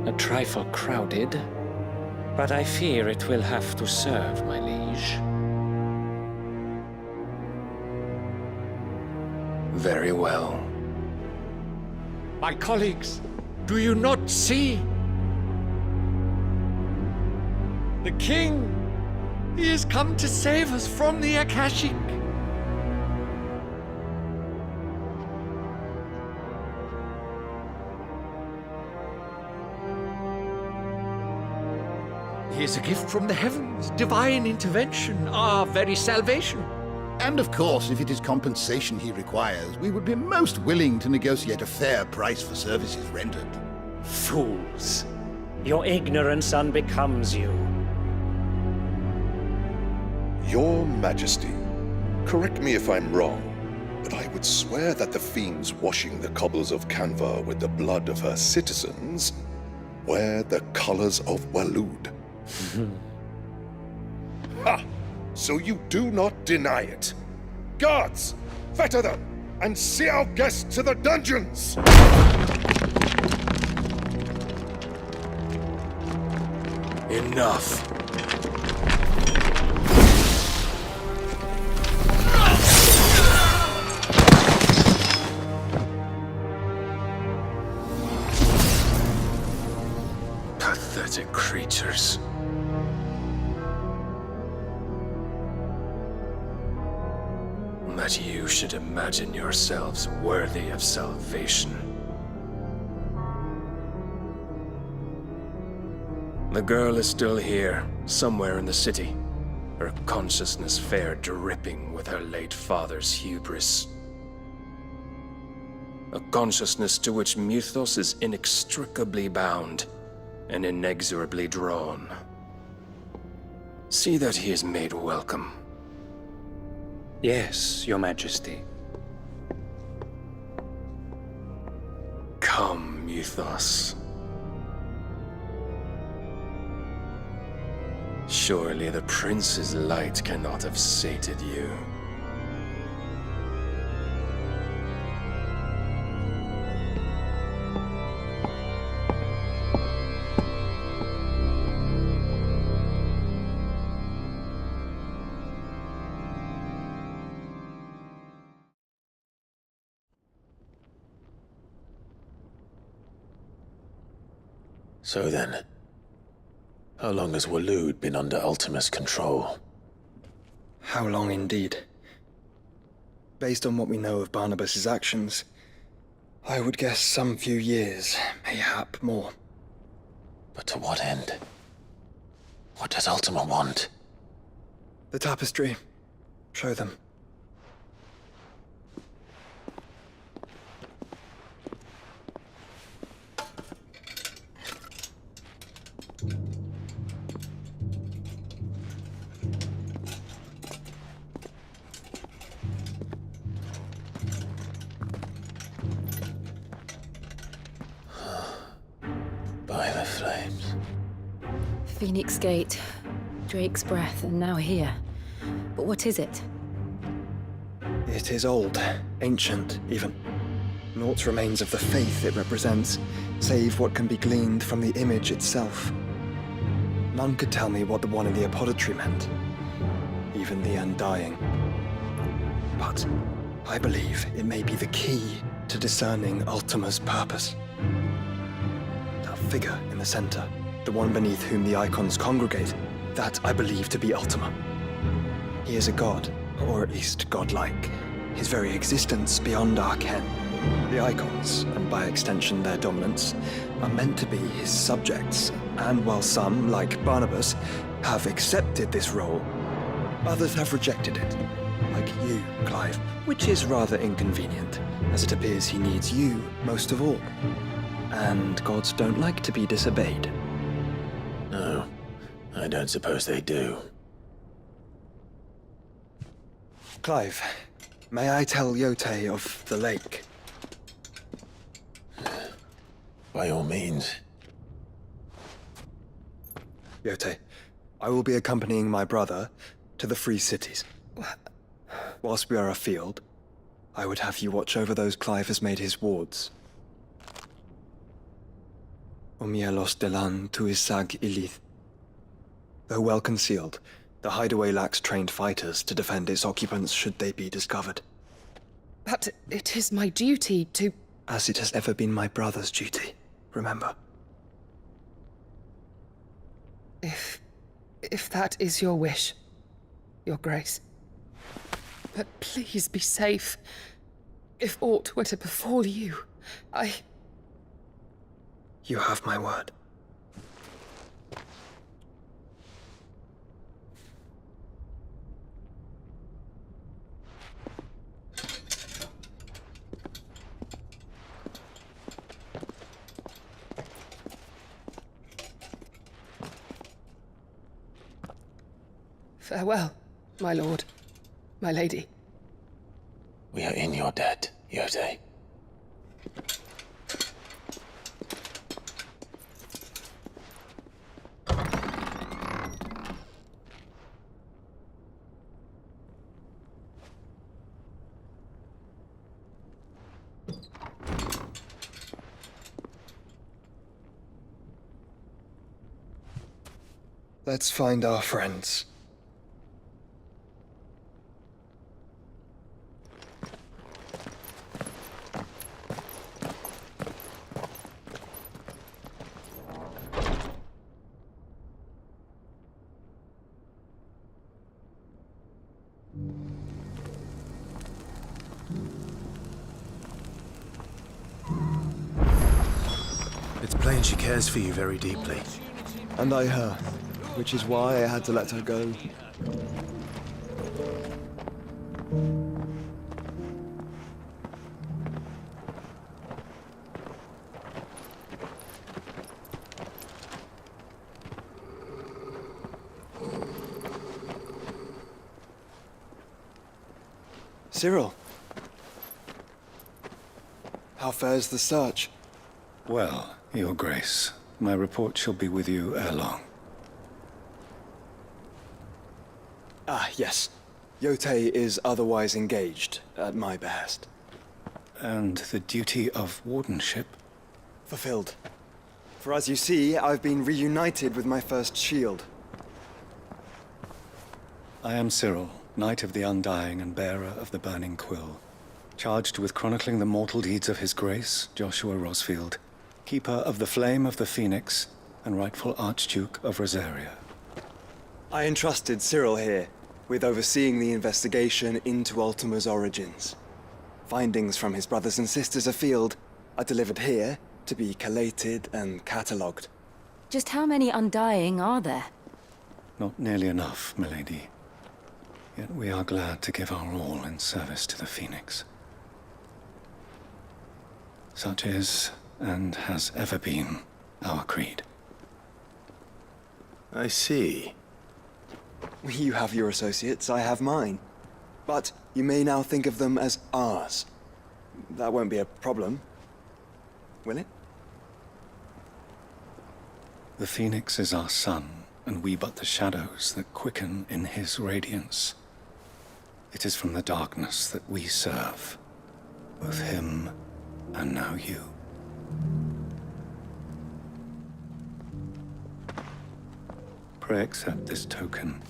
A trifle crowded, but I fear it will have to serve, my liege. Very well. My colleagues, do you not see? The King! He has come to save us from the Akashic! is a gift from the heavens, divine intervention, our very salvation. And of course, if it is compensation he requires, we would be most willing to negotiate a fair price for services rendered. Fools. Your ignorance unbecomes you. Your Majesty, correct me if I'm wrong, but I would swear that the fiends washing the cobbles of Canva with the blood of her citizens wear the colors of Waloed. Ha! So you do not deny it. Guards, fetter them, and see our guests to the dungeons! Enough. Pathetic creatures. That you should imagine yourselves worthy of salvation. The girl is still here, somewhere in the city, her consciousness fair dripping with her late father's hubris. A consciousness to which Mythos is inextricably bound and inexorably drawn. See that he is made welcome. Yes, Your Majesty. Come, Mythos. Surely the prince's light cannot have sated you. So then, how long has Waloed been under Ultima's control? How long indeed? Based on what we know of Barnabas's actions, I would guess some few years, mayhap more. But to what end? What does Ultima want? The tapestry. Show them. By the flames. Phoenix Gate, Drake's Breath, and now here. But what is it? It is old, ancient even. Naught remains of the faith it represents, save what can be gleaned from the image itself. None could tell me what the one in the apothecary meant, even the Undying. But I believe it may be the key to discerning Ultima's purpose. That figure in the center, the one beneath whom the icons congregate, that I believe to be Ultima. He is a god, or at least godlike, his very existence beyond our ken. The icons, and by extension their dominants, are meant to be his subjects, and while some, like Barnabas, have accepted this role, others have rejected it, like you, Clive, which is rather inconvenient, as it appears he needs you most of all. And gods don't like to be disobeyed. No, I don't suppose they do. Clive, may I tell Yote of the lake? By all means. Yote, I will be accompanying my brother to the Free Cities. Whilst we are afield, I would have you watch over those Clive has made his wards. Omielos delan tuisag ilith. Though well concealed, the hideaway lacks trained fighters to defend its occupants should they be discovered. But it is my duty to... As it has ever been my brother's duty, remember. If that is your wish, Your Grace. But please be safe. If aught were to befall you, You have my word. Farewell, my lord, my lady. We are in your debt, Yotei. Let's find our friends. It's plain she cares for you very deeply. And I her, which is why I had to let her go. Cyril. How fares the search? Well, Your Grace, my report shall be with you ere long. Ah, yes. Yotei is otherwise engaged, at my behest. And the duty of wardenship? Fulfilled. For as you see, I've been reunited with my first shield. I am Cyril, Knight of the Undying and bearer of the Burning Quill, charged with chronicling the mortal deeds of His Grace, Joshua Rosfield, Keeper of the Flame of the Phoenix, and rightful Archduke of Rosaria. I entrusted Cyril here with overseeing the investigation into Ultima's origins. Findings from his brothers and sisters afield are delivered here to be collated and catalogued. Just how many Undying are there? Not nearly enough, milady. Yet we are glad to give our all in service to the Phoenix. Such is, and has ever been, our creed. I see. You have your associates, I have mine. But you may now think of them as ours. That won't be a problem, will it? The Phoenix is our sun, and we but the shadows that quicken in his radiance. It is from the darkness that we serve, both him and now you. Pray accept this token.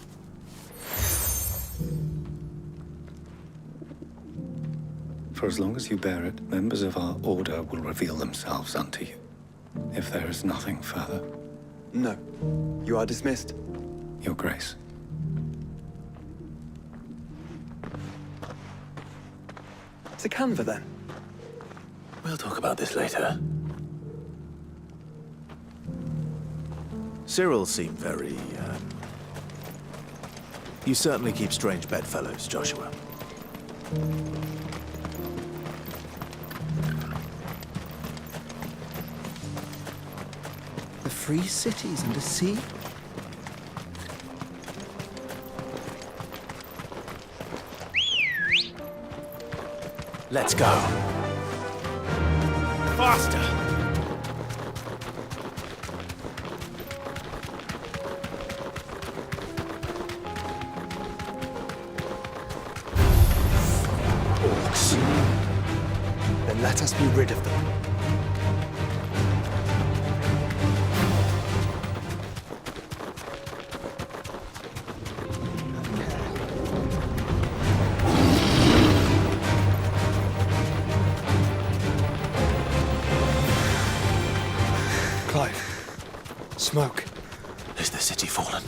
For as long as you bear it, members of our order will reveal themselves unto you. If there is nothing further. No. You are dismissed. Your Grace. To Canva, then. We'll talk about this later. Cyril seemed very, You certainly keep strange bedfellows, Joshua. The free cities and the sea? Let's go. Faster! Orcs. Then let us be rid of them. Smoke. Is the city fallen?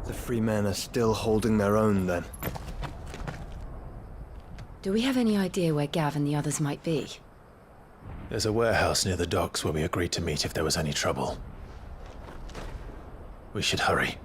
The free men are still holding their own, then. Do we have any idea where Gav and the others might be? There's a warehouse near the docks where we agreed to meet if there was any trouble. We should hurry.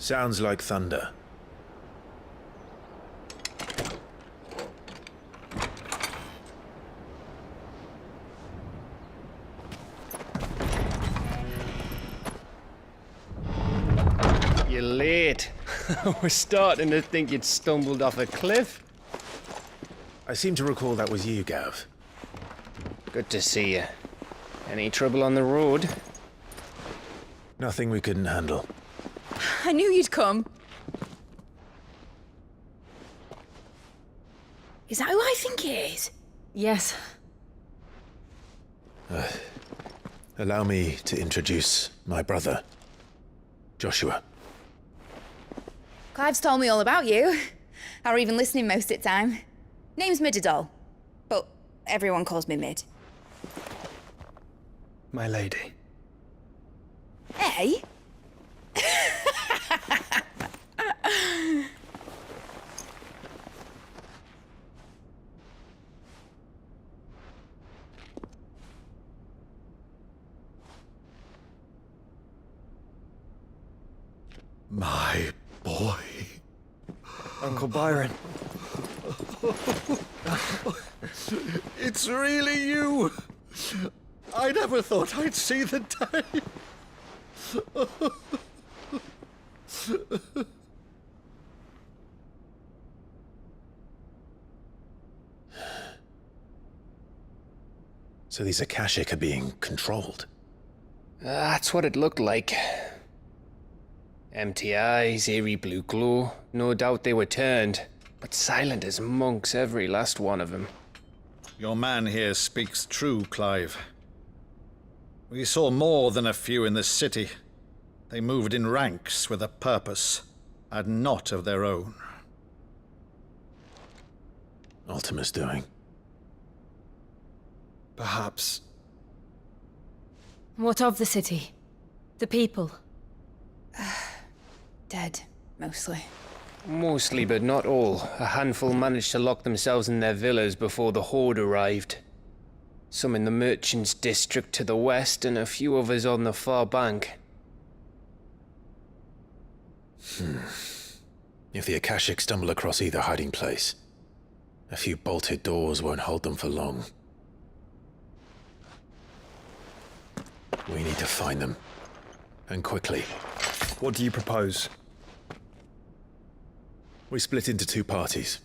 Sounds like thunder. You're late. We're starting to think you'd stumbled off a cliff. I seem to recall that was you, Gav. Good to see you. Any trouble on the road? Nothing we couldn't handle. I knew you'd come. Is that who I think it is? Yes. Allow me to introduce my brother, Joshua. Clive's told me all about you. I were even listening most of the time. Name's Midadol, but everyone calls me Mid. My lady. Hey? My boy. Uncle Byron. It's really you. I never thought I'd see the day. So these Akashic are being controlled? That's what it looked like. Empty eyes, eerie blue glow. No doubt they were turned, but silent as monks, every last one of them. Your man here speaks true, Clive. We saw more than a few in this city. They moved in ranks with a purpose, and not of their own. Ultima's doing. Perhaps. What of the city? The people? Dead, mostly. Mostly, but not all. A handful managed to lock themselves in their villas before the Horde arrived. Some in the merchants' district to the west, and a few others on the far bank. If the Akashic stumble across either hiding place, a few bolted doors won't hold them for long. We need to find them. And quickly. What do you propose? We split into two parties.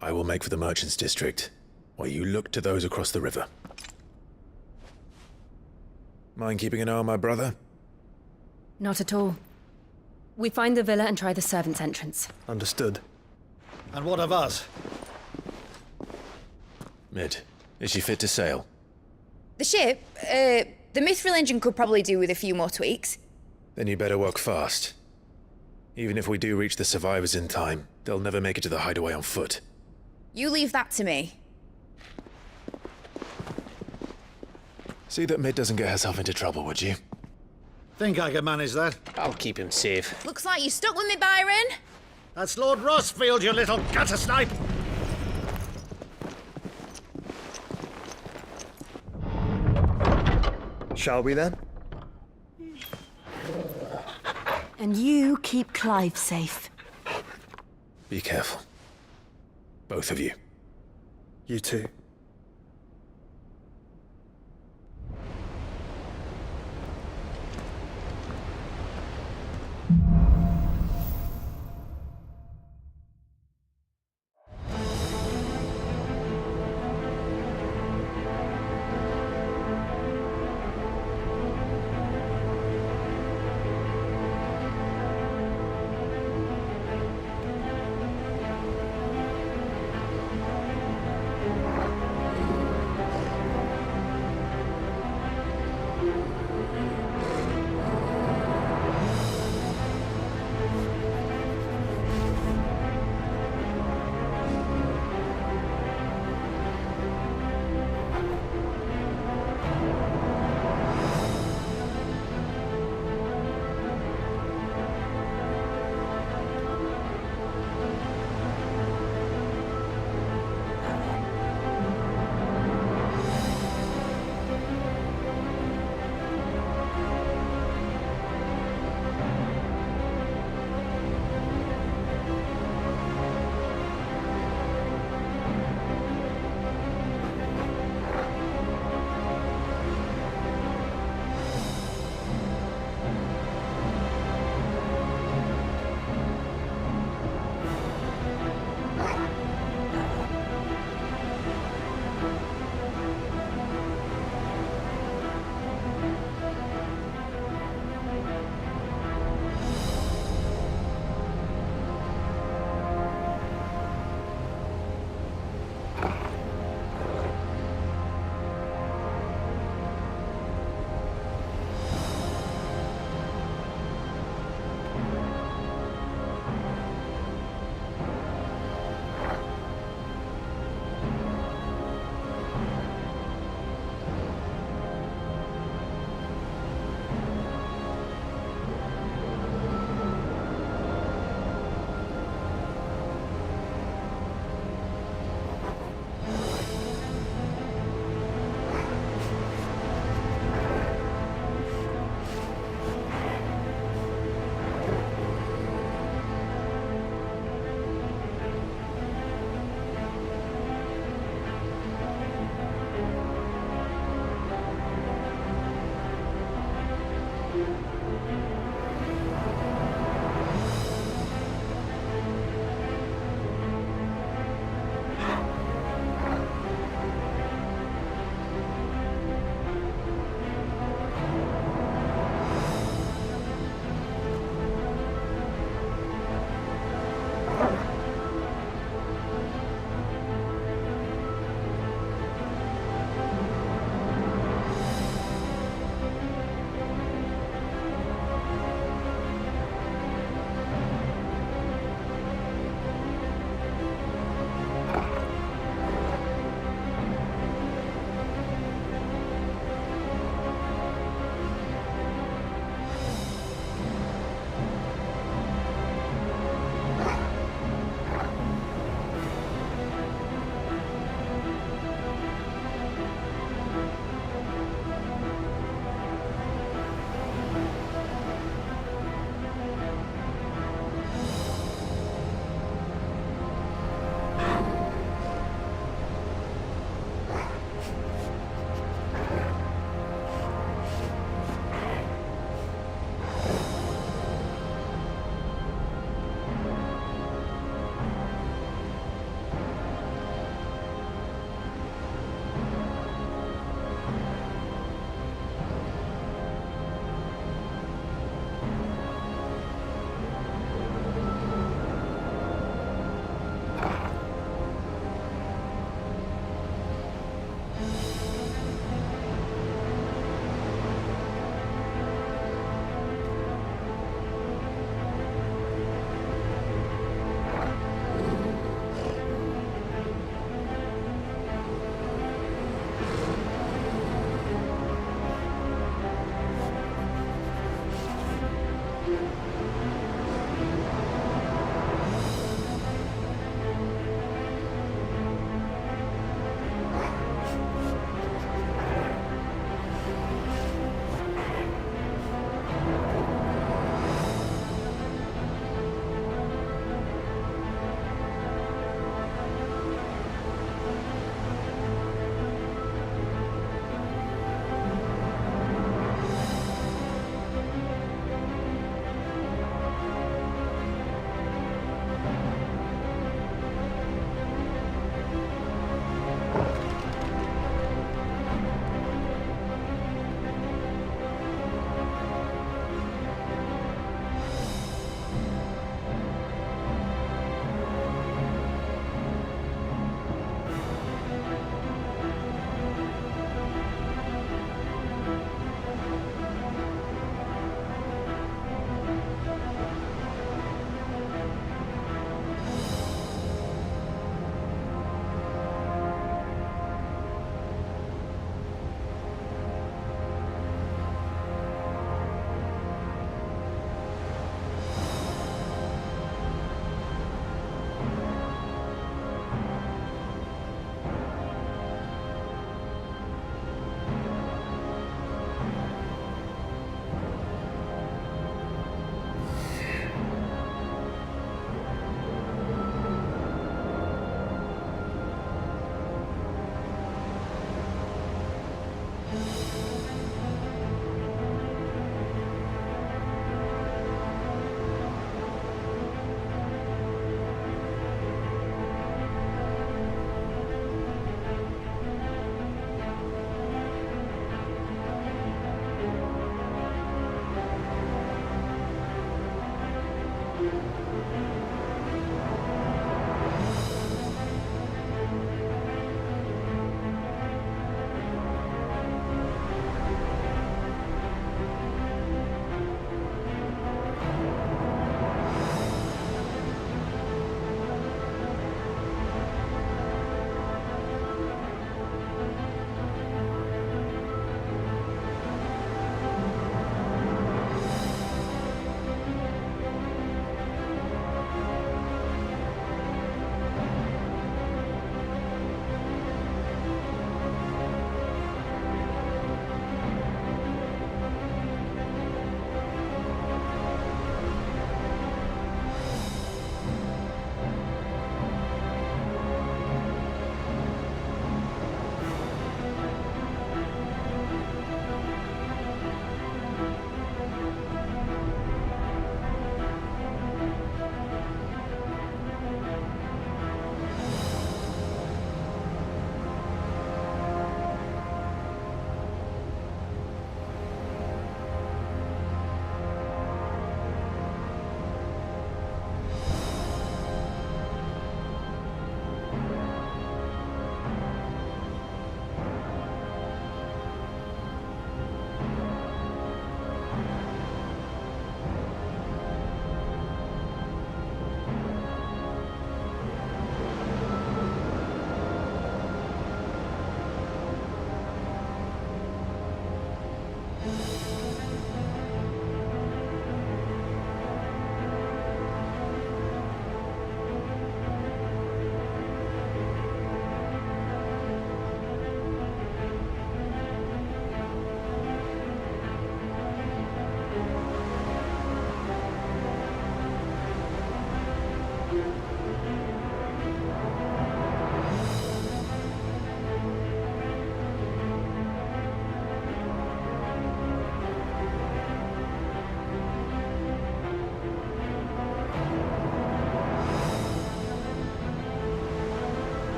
I will make for the merchants' district, while you look to those across the river. Mind keeping an eye on my brother? Not at all. We find the villa and try the servants' entrance. Understood. And what of us? Mid, is she fit to sail? The ship, the Mithril engine could probably do with a few more tweaks. Then you better work fast. Even if we do reach the survivors in time, they'll never make it to the hideaway on foot. You leave that to me. See that Mid doesn't get herself into trouble, would you? Think I can manage that? I'll keep him safe. Looks like you stuck with me, Byron. That's Lord Rossfield, you little gutter snipe! Shall we then? And you keep Clive safe. Be careful. Both of you. You too.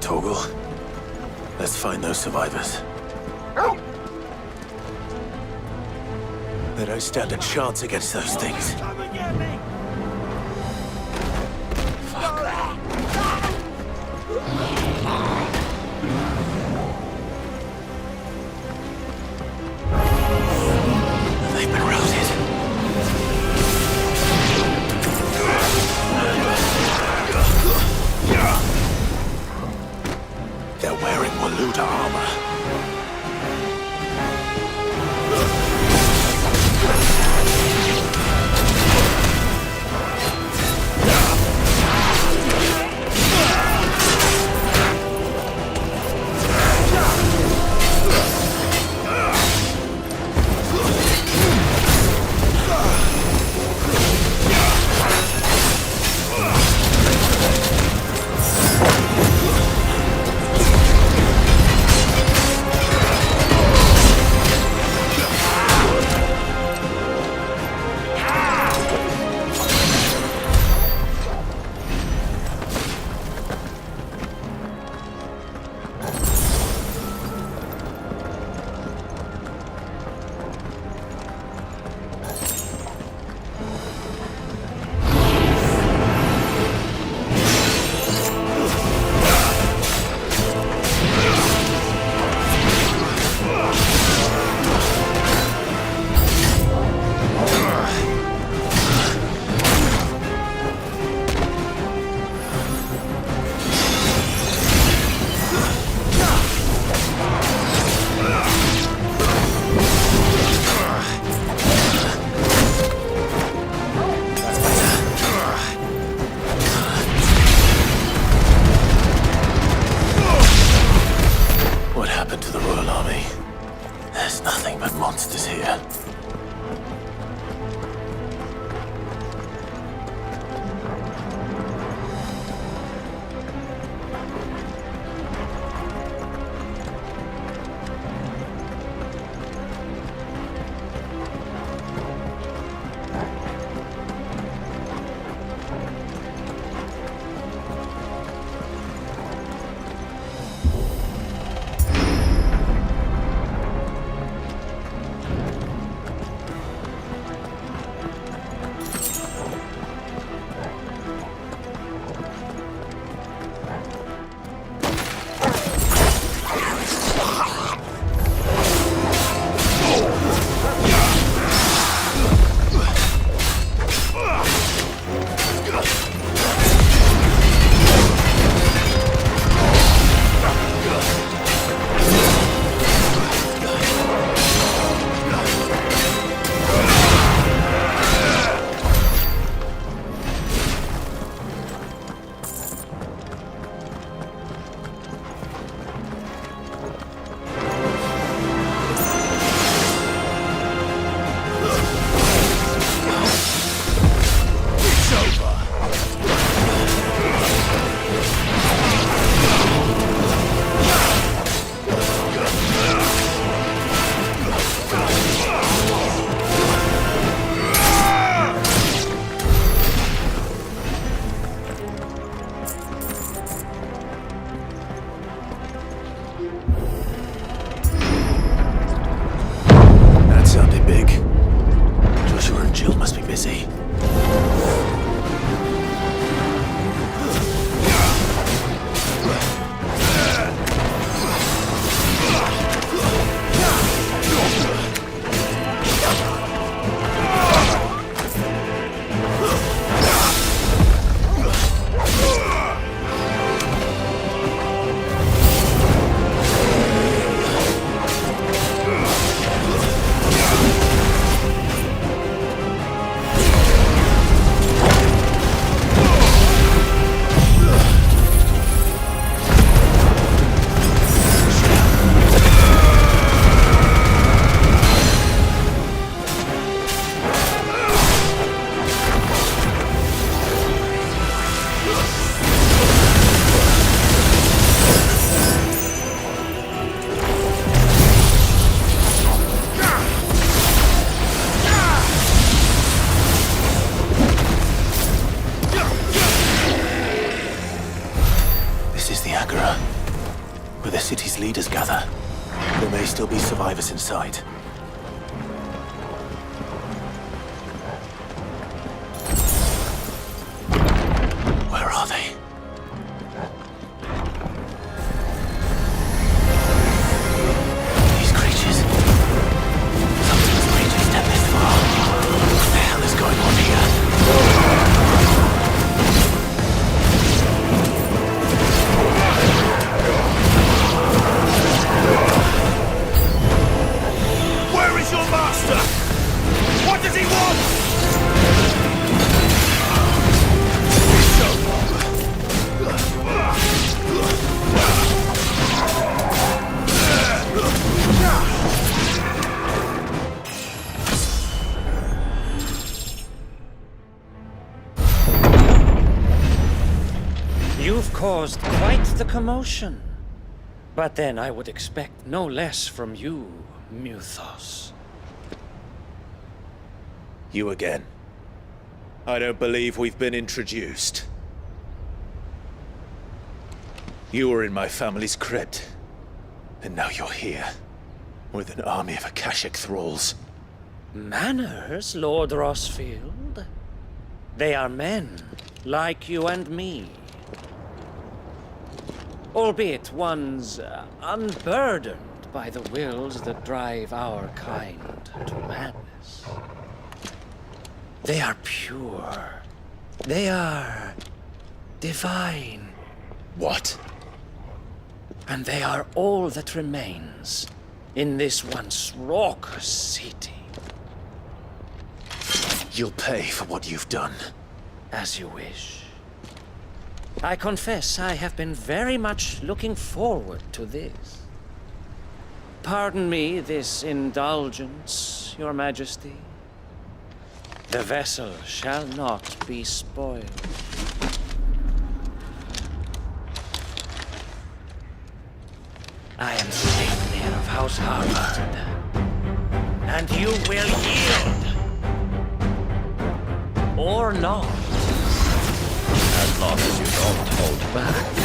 Torgal. Let's find those survivors. They don't stand a chance against those things. They've been routed. They're wearing Waluda armor. monsters here. us inside. Where are they? These creatures. Something's made you step this far. What the hell is going on here? Where is your master? What does he want? You've caused quite the commotion. But then I would expect no less from you, Muthos. You again. I don't believe we've been introduced. You were in my family's crypt, and now you're here, with an army of Akashic thralls. Manners, Lord Rosfield? They are men, like you and me. Albeit ones unburdened by the wills that drive our kind to madness. They are pure. They are divine. What? And they are all that remains in this once raucous city. You'll pay for what you've done. As you wish. I confess I have been very much looking forward to this. Pardon me this indulgence, Your Majesty. The vessel shall not be spoiled. I am Sleipnir of House Harvard, and you will yield. Or not. As long as you don't hold back.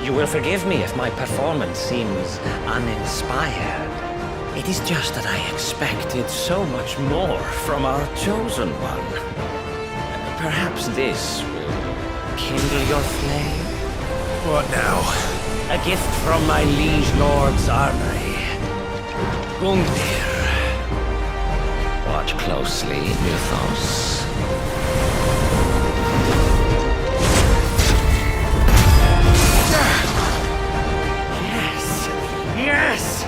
You will forgive me if my performance seems uninspired. It is just that I expected so much more from our chosen one. Perhaps this will kindle your flame? What now? A gift from my liege lord's armory. Gungnir. Watch closely, Muthos. Yes!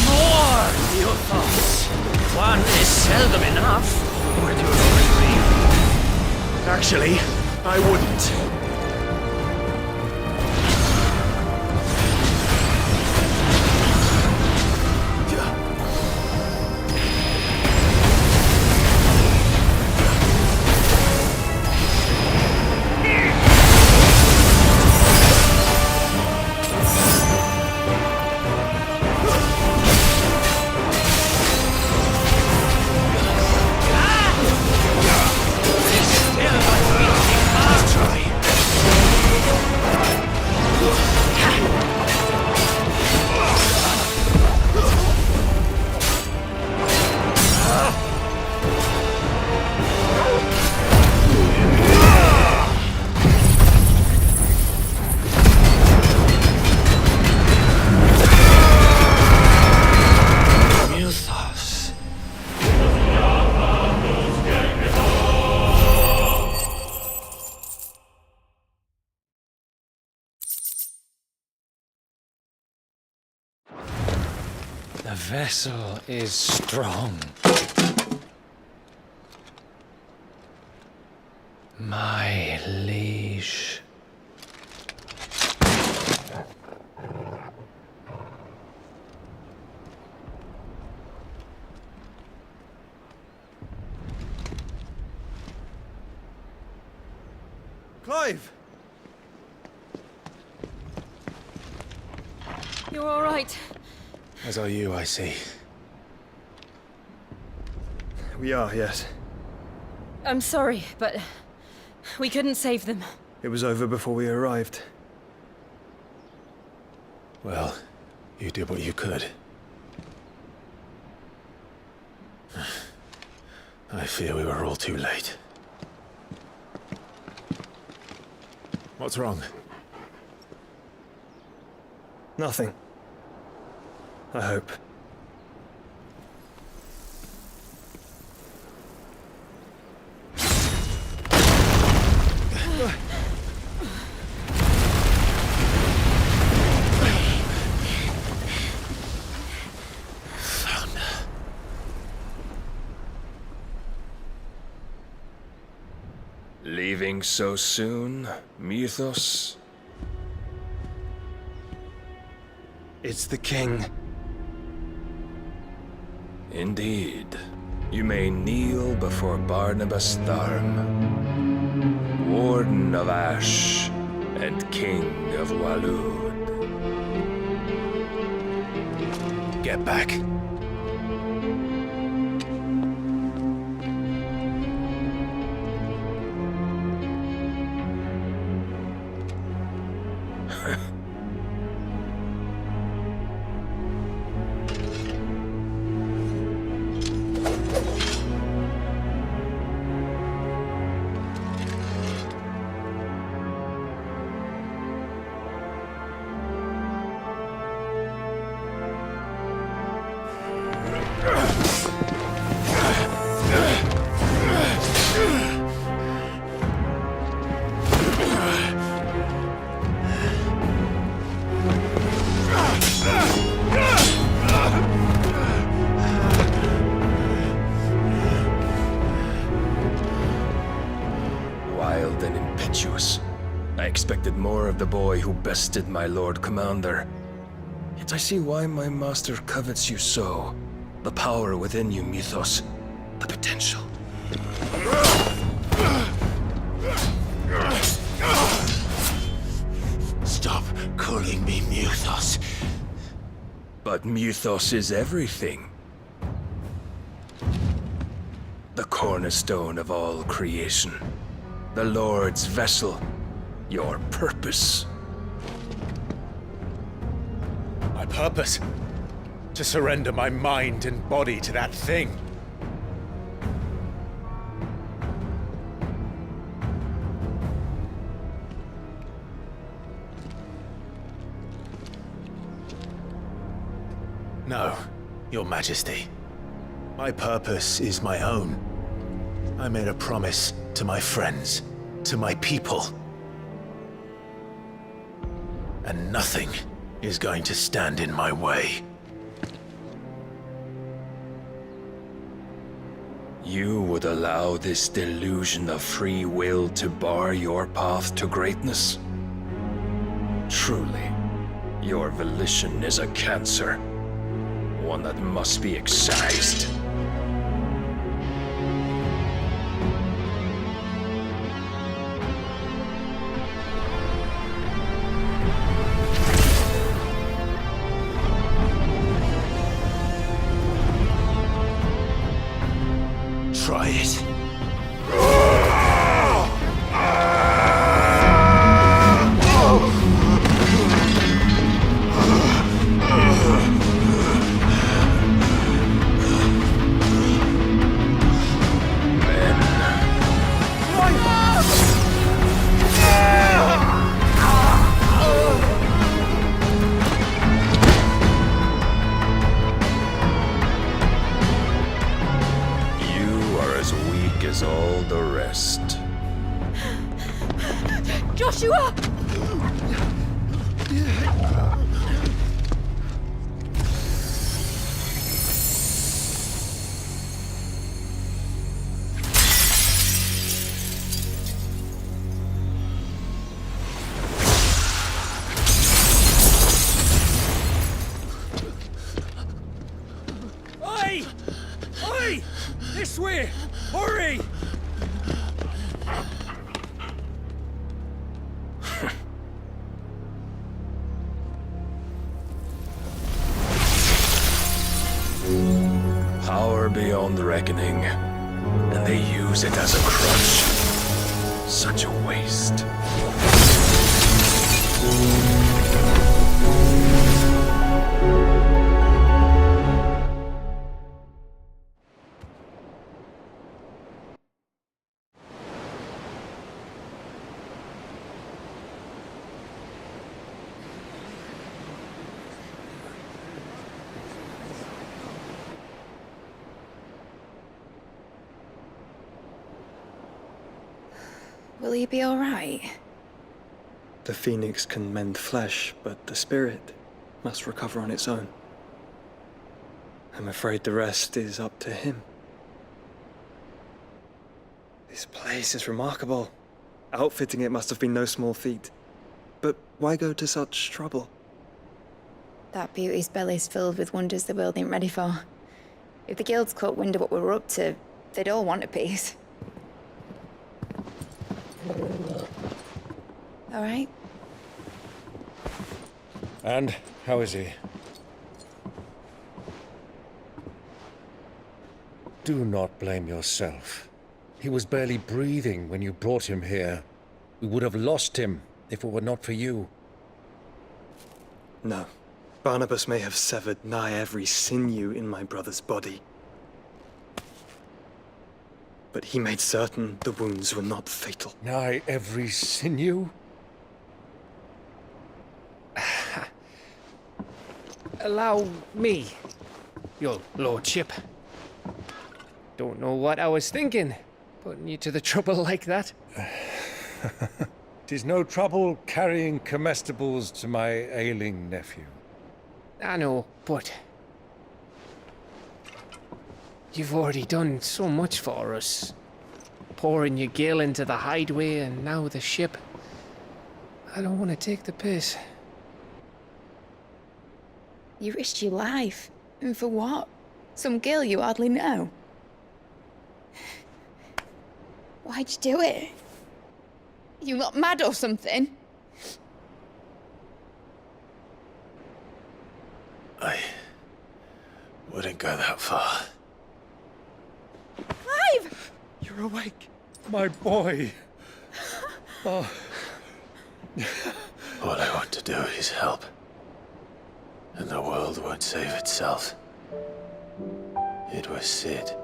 More, Muthos! One is seldom enough. Would you agree? Actually, I wouldn't. Try. vessel is strong. My liege. Clive! You're all right. As are you, I see. We are, yes. I'm sorry, but we couldn't save them. It was over before we arrived. Well, you did what you could. I fear we were all too late. What's wrong? Nothing. I hope. Leaving so soon, Mythos? It's the king. Indeed. You may kneel before Barnabas Tharm, Warden of Ash and King of Waloed. Get back. Wild and impetuous. I expected more of the boy who bested my Lord Commander. Yet I see why my master covets you so. The power within you, Mythos. The potential. Stop calling me Mythos. But Mythos is everything. The cornerstone of all creation. The Lord's vessel. Your purpose. My purpose? To surrender my mind and body to that thing. No, Your Majesty. My purpose is my own. I made a promise to my friends, to my people. And nothing is going to stand in my way. You would allow this delusion of free will to bar your path to greatness? Truly, your volition is a cancer. One that must be excised. Try it. As all the rest. Joshua! Oi! This way! Hurry! Power beyond reckoning, and they use it as a crutch. Such a waste. Will he be all right? The phoenix can mend flesh, but the spirit must recover on its own. I'm afraid the rest is up to him. This place is remarkable. Outfitting it must have been no small feat. But why go to such trouble? That beauty's belly's filled with wonders the world ain't ready for. If the guilds caught wind of what we were up to, they'd all want a piece. All right? And how is he? Do not blame yourself. He was barely breathing when you brought him here. We would have lost him if it were not for you. No. Barnabas may have severed nigh every sinew in my brother's body. But he made certain the wounds were not fatal. Nigh every sinew? Allow me, your lordship. Don't know what I was thinking, putting you to the trouble like that. 'Tis no trouble carrying comestibles to my ailing nephew. I know, but you've already done so much for us. Pouring your gil into the hideaway and now the ship. I don't want to take the piss. You risked your life. And for what? Some girl you hardly know. Why'd you do it? You not mad or something? I wouldn't go that far. Clive! You're awake, my boy. Oh. All I want to do is help. And the world won't save itself. It was Sid.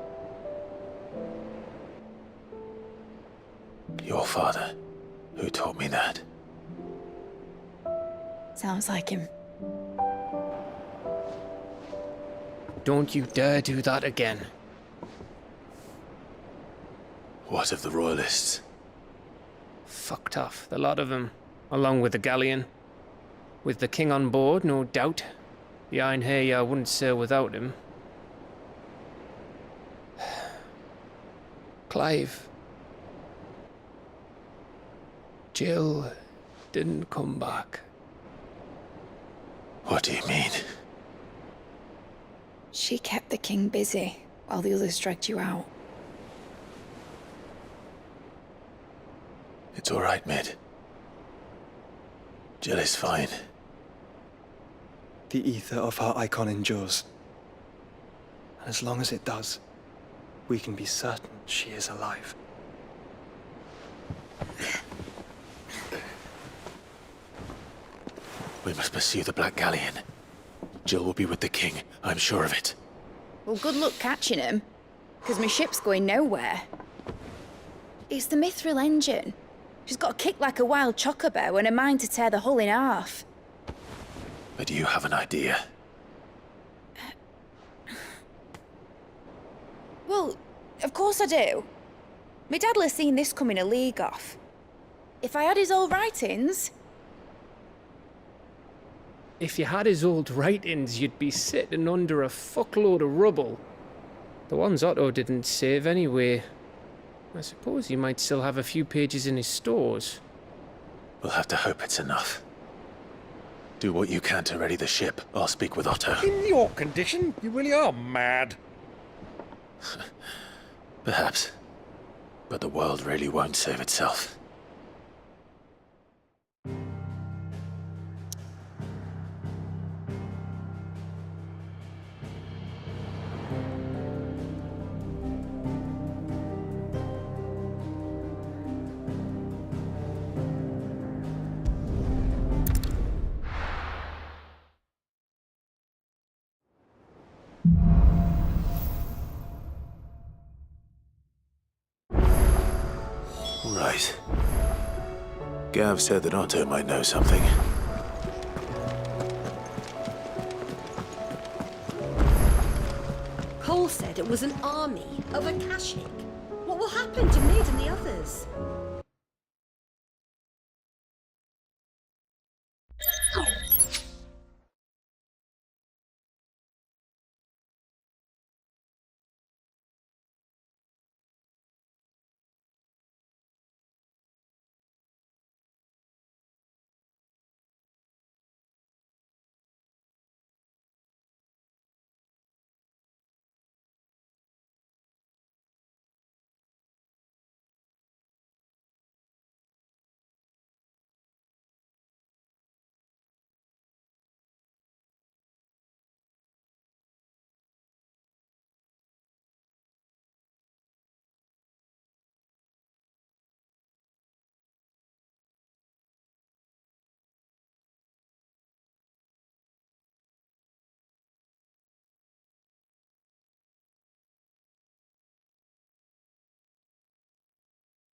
Your father, who taught me that. Sounds like him. Don't you dare do that again. What of the Royalists? Fucked off, the lot of them, along with the galleon. With the king on board, no doubt. The Iron Hair wouldn't sail without him. Clive. Jill didn't come back. What do you mean? She kept the king busy while the others dragged you out. It's all right, Mid. Jill is fine. The ether of her icon endures. And as long as it does, we can be certain she is alive. We must pursue the Black Galleon. Jill will be with the king, I'm sure of it. Well, good luck catching him, because my ship's going nowhere. It's the Mithril engine. She's got a kick like a wild chocobo and a mind to tear the hull in half. But you have an idea. Well, of course I do. My dad'll have seen this coming a league off. If I had his old writings... If you had his old writings, you'd be sitting under a fuckload of rubble. The ones Otto didn't save anyway. I suppose he might still have a few pages in his stores. We'll have to hope it's enough. Do what you can to ready the ship. I'll speak with Otto. In your condition, you really are mad. Perhaps. But the world really won't save itself. Right. Gav said that Otto might know something. Cole said it was an army of Akashic. What will happen to Mid and the others?